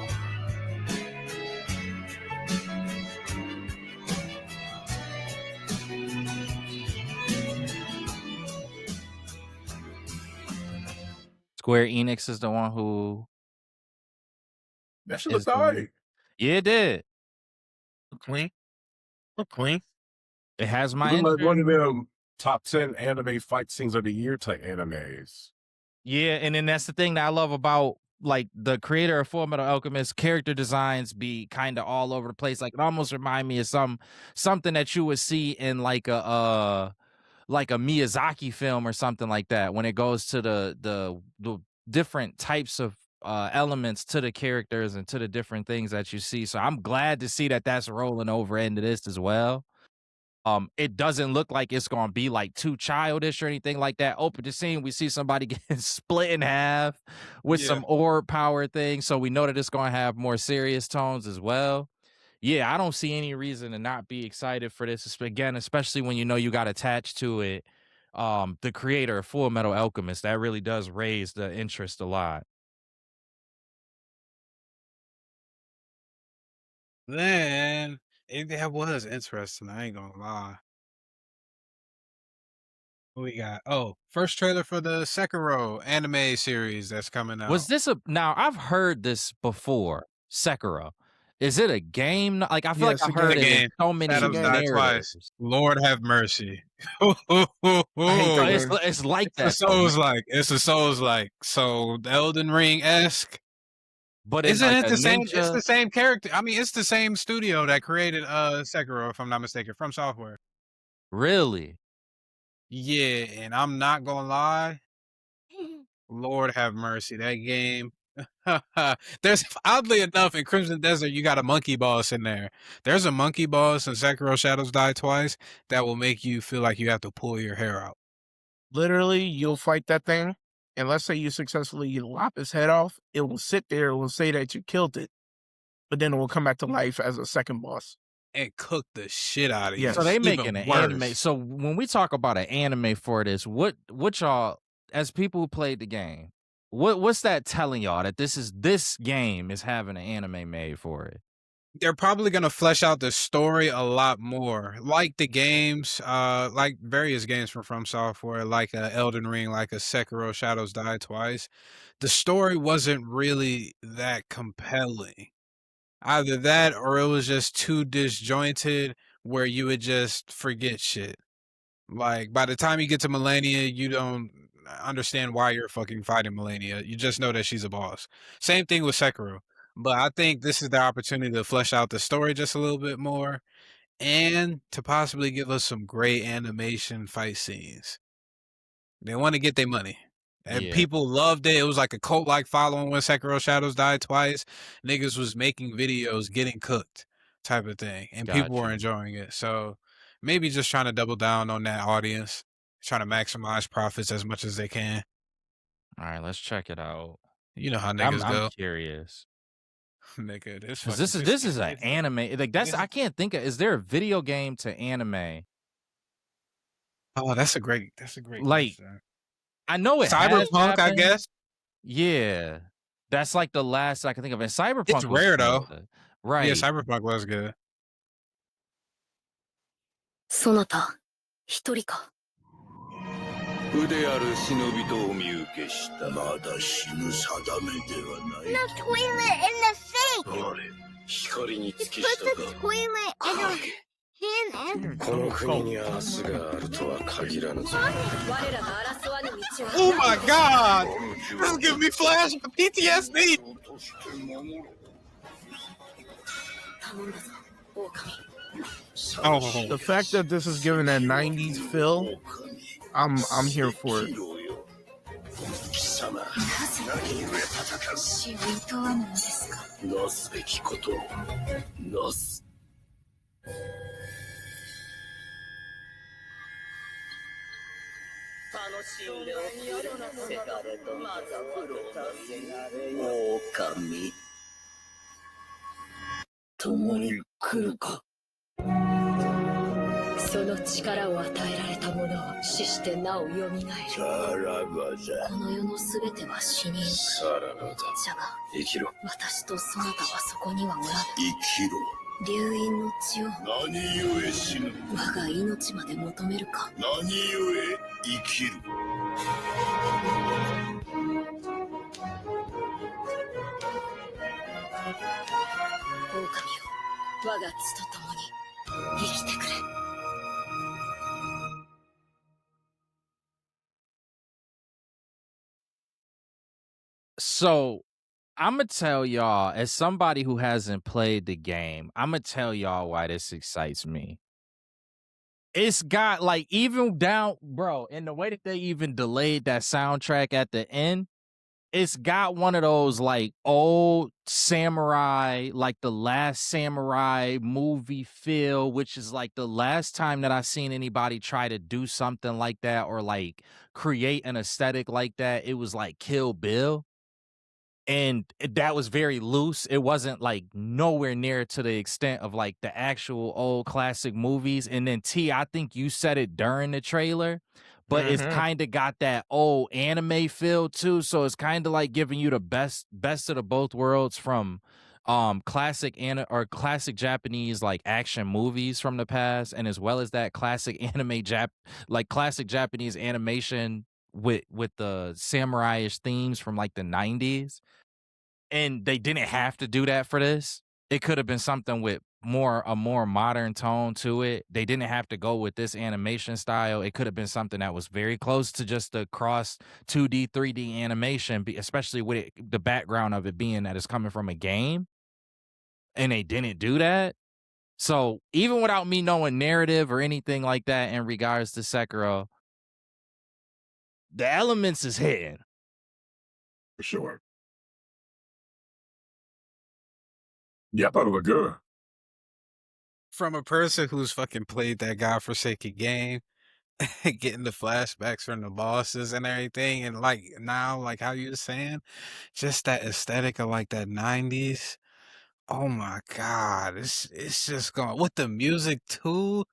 Square Enix is the one who. That shit looks alright. Yeah, it did. Look clean. Look clean. It has my It look like one of them top 10 anime fight scenes of the year type animes. Yeah, and then that's the thing that I love about like the creator of Full Metal Alchemist. Character designs be kind of all over the place. Like it almost remind me of something that you would see in like a Miyazaki film or something like that when it goes to the different types of elements to the characters and to the different things that you see. So I'm glad to see that that's rolling over into this as well. It doesn't look like it's gonna be like too childish or anything like that. Open the scene, we see somebody getting split in half with some orb power thing, so we know that it's gonna have more serious tones as well. Yeah, I don't see any reason to not be excited for this. Again, especially when you know you got attached to it, the creator of Full Metal Alchemist. That really does raise the interest a lot. Then that was interesting. I ain't gonna lie. What we got? Oh, first trailer for the Sekiro anime series that's coming out. Was this now? I've heard this before. Sekiro. Is it a game? Like I feel like I've heard it in so many narratives. Lord have mercy. It's like that. It's a Souls-like. So the Elden Ring-esque. But isn't it the same? It's the same character. I mean, it's the same studio that created Sekiro, if I'm not mistaken, From Software. Really? Yeah, and I'm not gonna lie. Lord have mercy, that game. There's oddly enough in Crimson Desert, you got a monkey boss in there. There's a monkey boss in Sekiro Shadows Die Twice that will make you feel like you have to pull your hair out. Literally, you'll fight that thing, and let's say you successfully lop its head off, it will sit there, it will say that you killed it, but then it will come back to life as a second boss. And cook the shit out of you. Yes. So they Even making an worse. anime. So when we talk about an anime for this, what y'all, as people who played the game, what's that telling y'all that this game is having an anime made for it? They're probably gonna flesh out the story a lot more, like the games, like various games from Software, like Elden Ring, like a Sekiro Shadows Die Twice. The story wasn't really that compelling. Either that or it was just too disjointed where you would just forget shit. Like by the time you get to Melania, you don't understand why you're fucking fighting Melania. You just know that she's a boss. Same thing with Sekiro. But I think this is the opportunity to flesh out the story just a little bit more and to possibly give us some great animation fight scenes. They want to get their money. And Yeah. people loved it. It was like a cult-like following when Sekiro Shadows died twice. Niggas was making videos getting cooked type of thing. And people were Gotcha. enjoying it. So maybe just trying to double down on that audience, trying to maximize profits as much as they can. All right, let's check it out. You know how niggas I'm go. curious. Nigga, this Because fucking this is an anime. Like that's I can't think of. Is there a video game to anime? Oh, that's a great Like, question. I know it Cyberpunk, I guess. Yeah, that's like the last I can think of. And Cyberpunk It's was rare though. good. Right. Yeah, Cyberpunk was good. そなた、一人か。腕ある忍びとお見受けした。まだ死ぬ定めではない。 The toilet in the sink! あれ、光に Just 突き put した the か。 toilet in your hand and... この国に明日があるとは限らぬぞ。我らが争わぬ道は。 Oh my god! This is giving me flash PTSD! 頼んだぞ、狼。 Oh. The fact that this is given that 90s feel, I'm here for it. 貴様、何故戦う。死を厭わぬのですか。なすべきことをなす。楽しんでおくれ。せがれとまた苦労なせがれよ。狼。共に来るか。その力を与えられた者は死してなお蘇る。さらばだ。この世のすべては死人。さらばだ。じゃが、生きろ。私とそなたはそこにはおらぬ。生きろ。流因の血を。何故死ぬ。我が命まで求めるか。何故生きる。狼よ、我が血と共に生きてくれ。So I'm gonna tell y'all, as somebody who hasn't played the game, I'm gonna tell y'all why this excites me. It's got like even down, bro, in the way that they even delayed that soundtrack at the end, it's got one of those like old samurai, like the last samurai movie feel, which is like the last time that I've seen anybody try to do something like that or like create an aesthetic like that. It was like Kill Bill. And that was very loose. It wasn't like nowhere near to the extent of like the actual old classic movies. And then T, I think you said it during the trailer, but it's kind of got that old anime feel too. So it's kind of like giving you the best of the both worlds from classic classic Japanese like action movies from the past, and as well as that classic classic Japanese animation with the samurai-ish themes from like the 90s. And they didn't have to do that for this. It could have been something with a more modern tone to it. They didn't have to go with this animation style. It could have been something that was very close to just the cross 2D, 3D animation, especially with the background of it being that it's coming from a game. And they didn't do that. So even without me knowing narrative or anything like that in regards to Sekiro, the elements is hitting. For sure. Yeah, I thought it was good. From a person who's fucking played that godforsaken game, getting the flashbacks from the bosses and everything, and like now, like how you were saying, just that aesthetic of like that 90s. Oh my god, it's just going with the music too.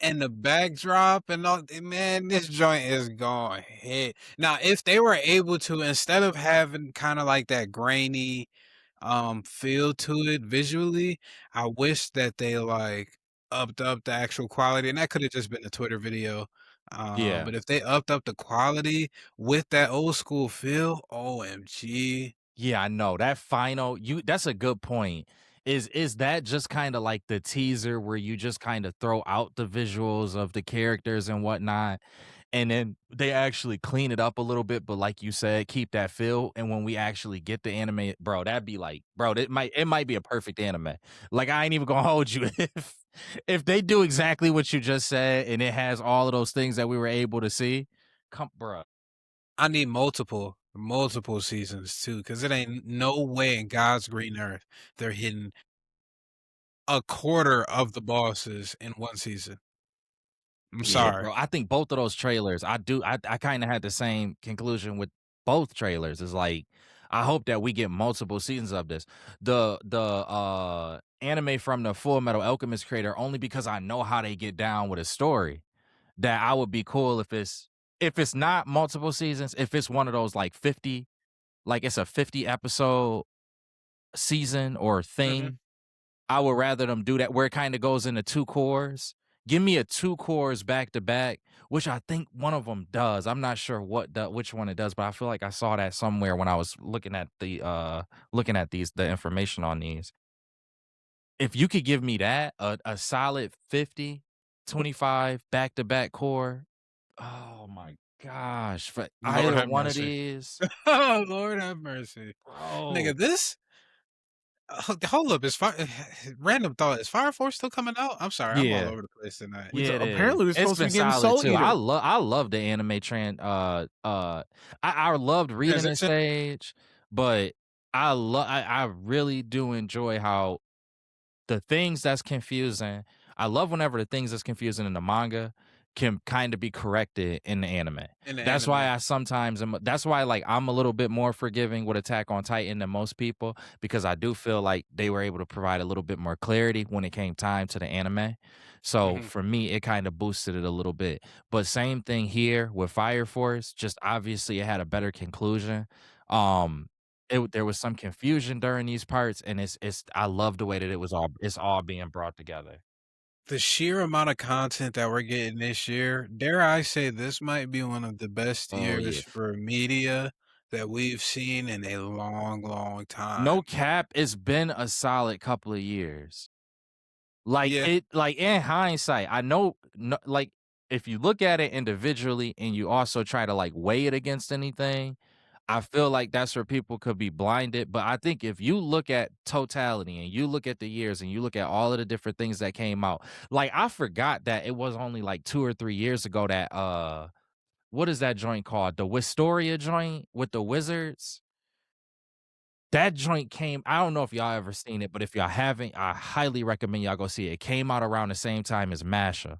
And the backdrop and all, man, this joint is going hit. Now, if they were able to, instead of having kind of like that grainy feel to it visually, I wish that they like upped up the actual quality, and that could have just been a Twitter video. Yeah. But if they upped up the quality with that old school feel, OMG. Yeah, I know. That final that's a good point. Is that just kind of like the teaser where you just kind of throw out the visuals of the characters and whatnot, and then they actually clean it up a little bit, but like you said, keep that feel. And when we actually get the anime, bro, that'd be like, bro, it might be a perfect anime. Like I ain't even gonna hold you if they do exactly what you just said and it has all of those things that we were able to see. Come, bro. I need multiple seasons too, because it ain't no way in God's green earth they're hitting a quarter of the bosses in one season. I'm Yeah, sorry. bro. I think both of those trailers, I kind of had the same conclusion with both trailers. It's like I hope that we get multiple seasons of this. The anime from the Full Metal Alchemist creator, only because I know how they get down with a story. That I would be cool if it's not multiple seasons, if it's one of those like 50, like it's a 50 episode season or thing. I would rather them do that where it kind of goes into two cores. Give me a two cores back to back, which I think one of them does. I'm not sure which one it does, but I feel like I saw that somewhere when I was looking at the information on these. If you could give me that, a solid 50, 25 back to back core. Oh my gosh. For Lord either have one of mercy. these. Oh, Lord have mercy. Bro. Nigga, this hold up, random thought, is Fire Force still coming out? I'm sorry, I'm all Yeah. over the place tonight. Yeah, it apparently we're is. supposed to It's be been getting solid Soul too. Eater. I love the anime trend. I loved reading this Transition. page, but I really do enjoy how the things that's confusing. I love whenever the things that's confusing in the manga can kind of be corrected in the anime. That's why that's why like I'm a little bit more forgiving with Attack on Titan than most people, because I do feel like they were able to provide a little bit more clarity when it came time to the anime. So for me, it kind of boosted it a little bit. But same thing here with Fire Force, just obviously it had a better conclusion. There was some confusion during these parts, and I love the way that it's all being brought together. The sheer amount of content that we're getting this year, dare I say this might be one of the best Oh, years yeah. for media that we've seen in a long, long time. No cap, it's been a solid couple of years. Like Yeah. like in hindsight, I know like if you look at it individually and you also try to like weigh it against anything, I feel like that's where people could be blinded. But I think if you look at totality and you look at the years and you look at all of the different things that came out, like I forgot that it was only like 2 or 3 years ago that what is that joint called? The Wistoria joint with the wizards? That joint came, I don't know if y'all ever seen it, but if y'all haven't, I highly recommend y'all go see it. It came out around the same time as Masha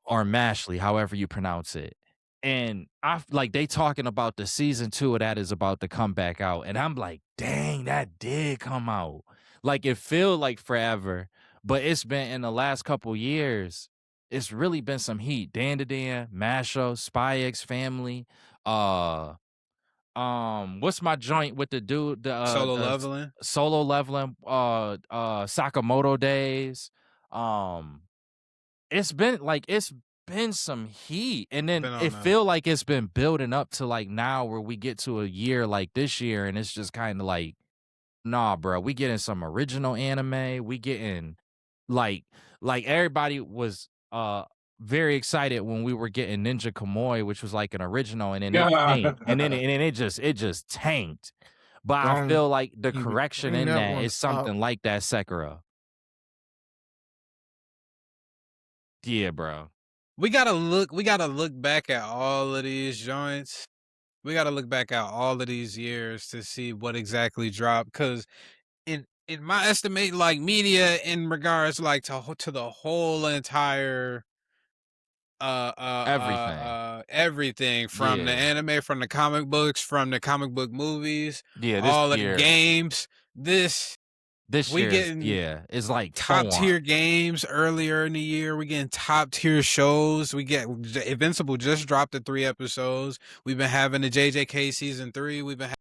or Mashley, however you pronounce it. And like they talking about the season 2 of that is about to come back out. And I'm like, dang, that did come out. Like it feel like forever, but it's been in the last couple years, it's really been some heat. Dan to Dan, Masha, Spy X Family, what's my joint with the dude, Solo the leveling. Solo Leveling, Sakamoto Days. It's been some heat, and then Been on it that. feel like it's been building up to like now where we get to a year like this year, and it's just kind of like, nah, bro, we getting some original anime. We getting like everybody was very excited when we were getting Ninja Kamoi, which was like an original, and then it tanked, and then it just tanked. But I feel like the You correction bring in that that one is up. something like that Sekiro. Yeah, bro. We gotta look back at all of these joints. We gotta look back at all of these years to see what exactly dropped. Cause in my estimate, like media in regards like to the whole entire Everything. everything from the Yeah. anime, from the comic books, from the comic book movies, Yeah, this all of the year. games. This We year getting is like top full tier on. games earlier in the year. We getting top tier shows. We get Invincible just dropped the 3 episodes. We've been having the JJK season 3. We've been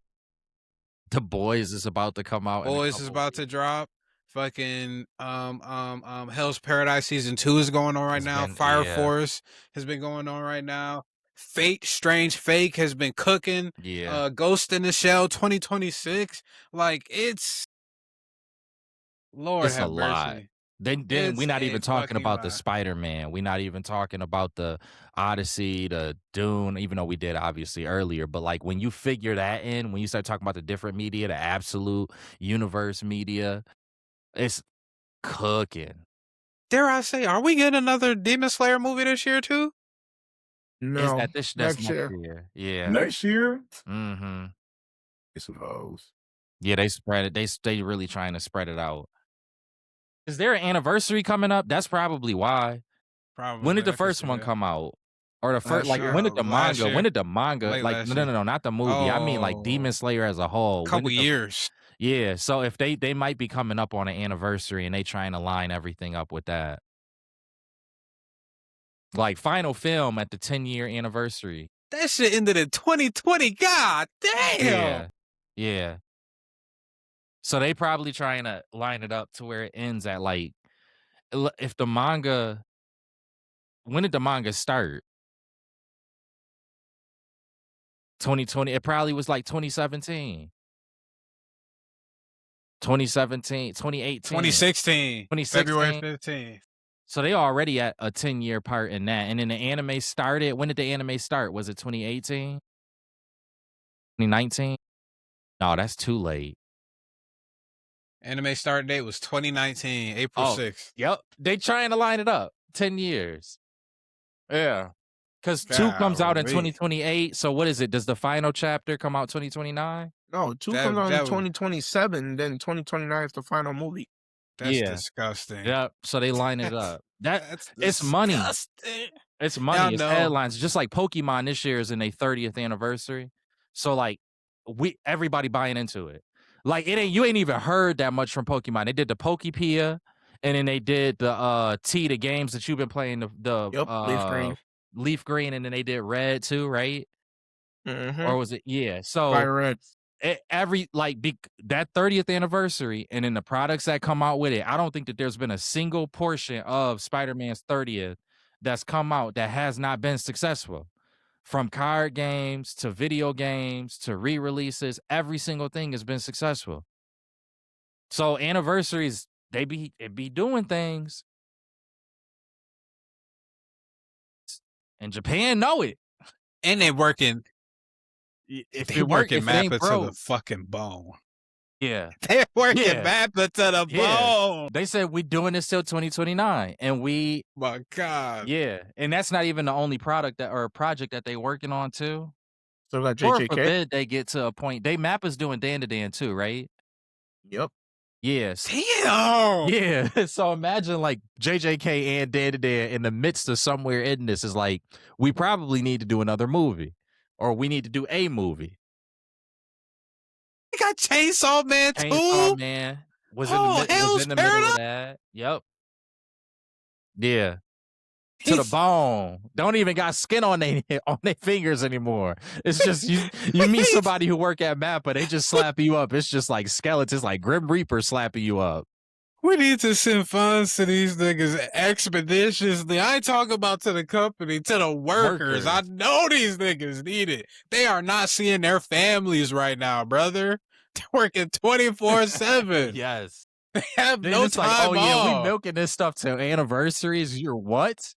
The Boys is about to come out. Boys is about to drop. Fucking Hell's Paradise season 2 is going on right now. Fire Force has been going on right now. Fate Strange Fake has been cooking. Yeah. Ghost in the Shell 2026. Like it's Lord It's a have lot. mercy. Then we're not even talking about the Spider-Man. We're not even talking about the Odyssey, the Dune, even though we did obviously earlier. But like when you figure that in, when you start talking about the different media, the absolute universe media, it's cooking. Dare I say, are we getting another Demon Slayer movie this year too? No, That's next year. Yeah. Next year? Mm-hmm. I suppose. Yeah, they spread it. They really trying to spread it out. Is there an anniversary coming up? That's probably why. Probably. When did the I could first see one that. come out? Or the first, Last like, year. when did the Last manga? year. When did the manga? Late Like, last no, year. not the movie. I mean, like Demon Slayer as a whole. When Couple did the- years. Yeah, so if they might be coming up on an anniversary and they trying to line everything up with that. Like Final Film at the 10-year anniversary. That shit ended in 2020. God damn. Yeah. So they probably trying to line it up to where it ends at like, if the manga, when did the manga start? 2020. It probably was like 2017. 2017, 2018. 2016. 2016. February 15th. So they already at a 10-year part in that. And then the anime started. When did the anime start? Was it 2018? 2019? No, that's too late. Anime start date was 2019, April 6th. Yep. They trying to line it up. 10 years. Yeah. Because 2 comes out in 2028. So what is it? Does the final chapter come out 2029? No, 2 comes out in 2027, then 2029 is the final movie. That's disgusting. Yep. So they line it up. It's money. It's money. It's headlines. Just like Pokemon this year is in their 30th anniversary. So like everybody buying into it. Like you ain't even heard that much from Pokemon. They did the Pokepia, and then they did the the games that you've been playing, Leaf Green. Leaf Green, and then they did Red too, right? Mm-hmm. Or was it so Fire Red. That 30th anniversary and then the products that come out with it, I don't think that there's been a single portion of Spider-Man's 30th that's come out that has not been successful. From card games to video games to re-releases, every single thing has been successful. So anniversaries, it be doing things. And Japan know it. And they working. If they working Mappa to the broke. fucking bone. Yeah. They're working Mappa to the bone. They said we doing this till 2029. And my God. Yeah. And that's not even the only project that they working on too. So like Or JJK. forbid they get to a point. Mappa's doing Dan to Dan too, right? Yep. Yes. Damn. Yeah. So imagine like JJK and Dan to Dan in the midst of somewhere in this is like, we probably need to do another movie. Or we need to do a movie. We got Chainsaw Man too. Chainsaw Man was in the middle of that. Yep. Yeah. To the bone. Don't even got skin on their fingers anymore. It's just you meet somebody who work at Mappa, they just slap you up. It's just like skeletons, like Grim Reaper slapping you up. We need to send funds to these niggas expeditiously. I ain't talking about to the company, to the workers. I know these niggas need it. They are not seeing their families right now, brother. They're working 24/7. Yes. They have They're no just time like, oh yeah, off. we milking this stuff till anniversaries. You're what?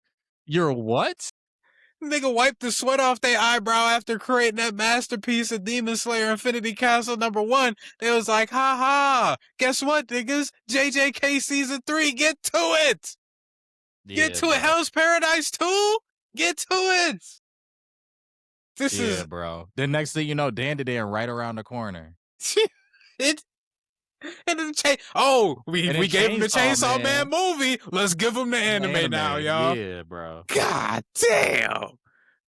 Nigga wiped the sweat off their eyebrow after creating that masterpiece of Demon Slayer Infinity Castle #1. They was like, ha ha. Guess what, niggas? JJK season 3, get to it. Get to it, Hell's Paradise 2. Get to it. This is bro. The next thing you know, Dandadan right around the corner. it. And then we gave him the Chainsaw Man movie. Let's give him the anime now, y'all. Yeah, bro. God damn.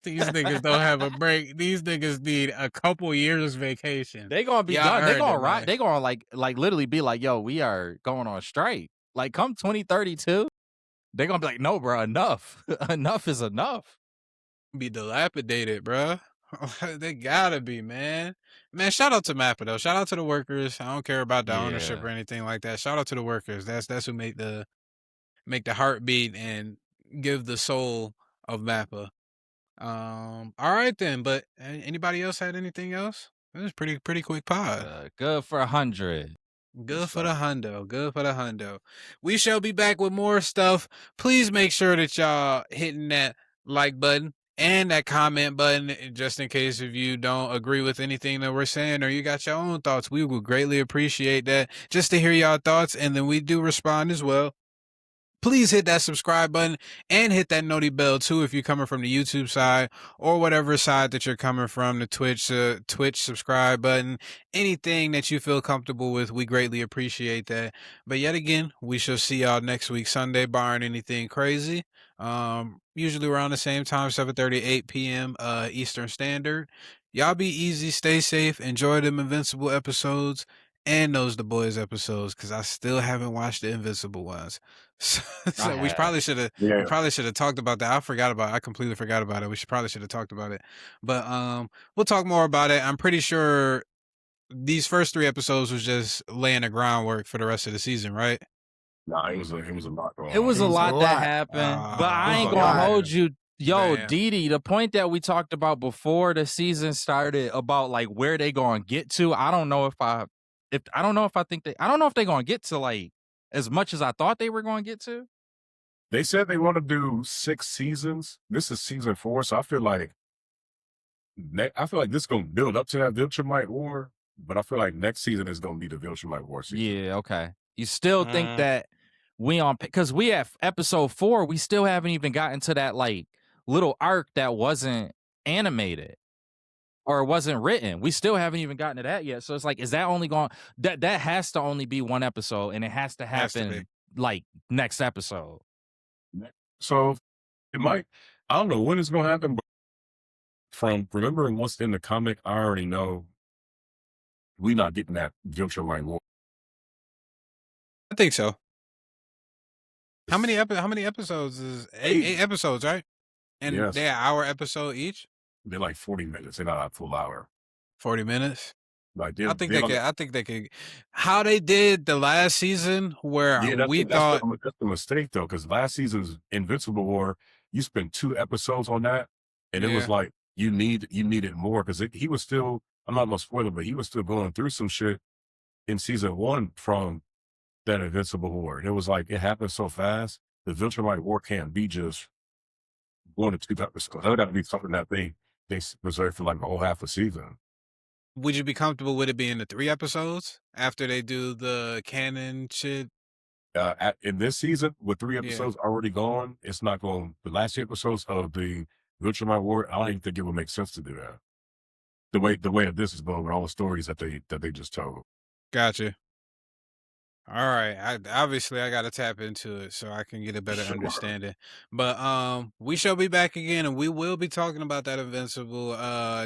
These niggas don't have a break. These niggas need a couple years vacation. They gonna be done. They gonna ride. They gonna like literally be like, yo, we are going on strike. Like come 2032, they gonna be like, no, bro, enough. Enough is enough. Be dilapidated, bro. They gotta be, man. Man, shout out to Mappa though. Shout out to the workers. I don't care about the ownership or anything like that. Shout out to the workers. That's who make the heartbeat and give the soul of Mappa. All right then. But anybody else had anything else? It was pretty quick pod. Good for 100. Good for the hundo. Good for the hundo. We shall be back with more stuff. Please make sure that y'all hitting that like button and that comment button, just in case if you don't agree with anything that we're saying or you got your own thoughts. We would greatly appreciate that, just to hear y'all thoughts, and then we do respond as well. Please hit that subscribe button and hit that noti bell too if you're coming from the YouTube side or whatever side that you're coming from, the Twitch subscribe button, anything that you feel comfortable with. We greatly appreciate that. But yet again, we shall see y'all next week Sunday, barring anything crazy. Usually around the same time, 7:30, 8 p.m. Eastern Standard. Y'all be easy, stay safe, enjoy them Invincible episodes and those The Boys episodes, because I still haven't watched the Invincible ones. So we probably should have talked about that. I completely forgot about it. We probably should have talked about it. But we'll talk more about it. I'm pretty sure these first 3 episodes was just laying the groundwork for the rest of the season, right? Nah, it was a lot going on. It was a lot that happened, but I ain't gonna hold you. Yo, Didi, the point that we talked about before the season started about like where they gonna get to, I don't know if they're gonna get to like as much as I thought they were gonna get to. They said they want to do 6 seasons. This is season 4, so I feel like this is gonna build up to that Viltrumite War, but I feel like next season is gonna be the Viltrumite War season. Yeah, okay. You still think that because we have episode 4, we still haven't even gotten to that like little arc that wasn't animated or wasn't written. We still haven't even gotten to that yet. So it's like, is that only going that has to only be 1 episode, and it has to happen like next episode. So it might, I don't know when it's gonna happen, but from remembering what's in the comic, I already know we not getting that Viltrumite War. I think so. How many episodes is 8 episodes, right? And they're an hour episode each? They're like 40 minutes. They're not a full hour. 40 minutes? Like I think they could. How they did the last season where that's the mistake though, because last season's Invincible War, you spent 2 episodes on that, and it was like you needed more, because he was still, I'm not gonna spoil it, but he was still going through some shit in season 1 from that Invincible War. It was like it happened so fast. The Viltrumite War can't be just 1 or 2 episodes. That would have to be something that they reserve for like a whole half a season. Would you be comfortable with it being the 3 episodes after they do the canon shit? In this season, with 3 episodes already gone, it's not going. The last 2 episodes of the Viltrumite War, I don't even think it would make sense to do that. The way that this is going with all the stories that they just told. Gotcha. All right. I got to tap into it so I can get a better understanding. But we shall be back again, and we will be talking about that Invincible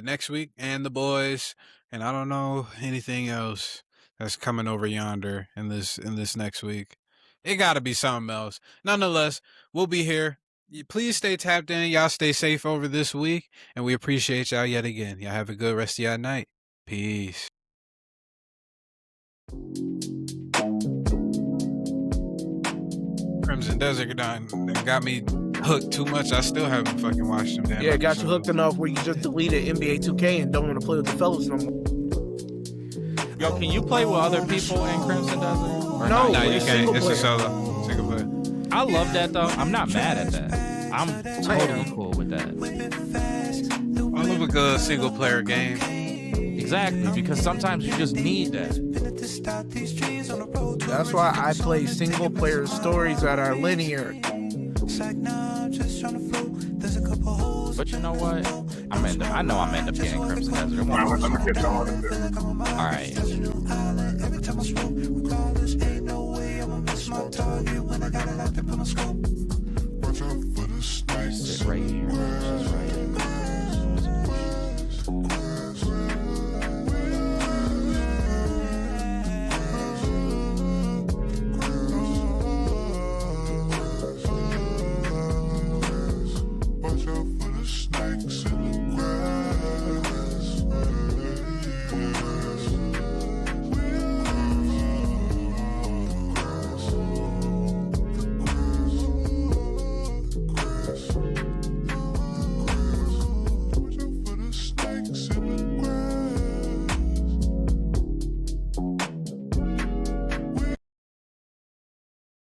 next week and The Boys, and I don't know anything else that's coming over yonder in this next week. It got to be something else. Nonetheless, we'll be here. Please stay tapped in. Y'all stay safe over this week, and we appreciate y'all yet again. Y'all have a good rest of y'all night. Peace. Crimson Desert got me hooked too much. I still haven't fucking watched them. Yeah, got you hooked enough where you just deleted NBA 2K and don't want to play with the fellas no more. Yo, can you play with other people in Crimson Desert? Or no, you can't. It's a solo. Single player. I love that though. I'm not mad at that. I'm totally cool with that. I love a good single player game. Exactly, because sometimes you just need that. That's why I play single player stories that are linear. But you know what? I know I'm end up getting Crimson Desert. Let me get y'all on it. All right.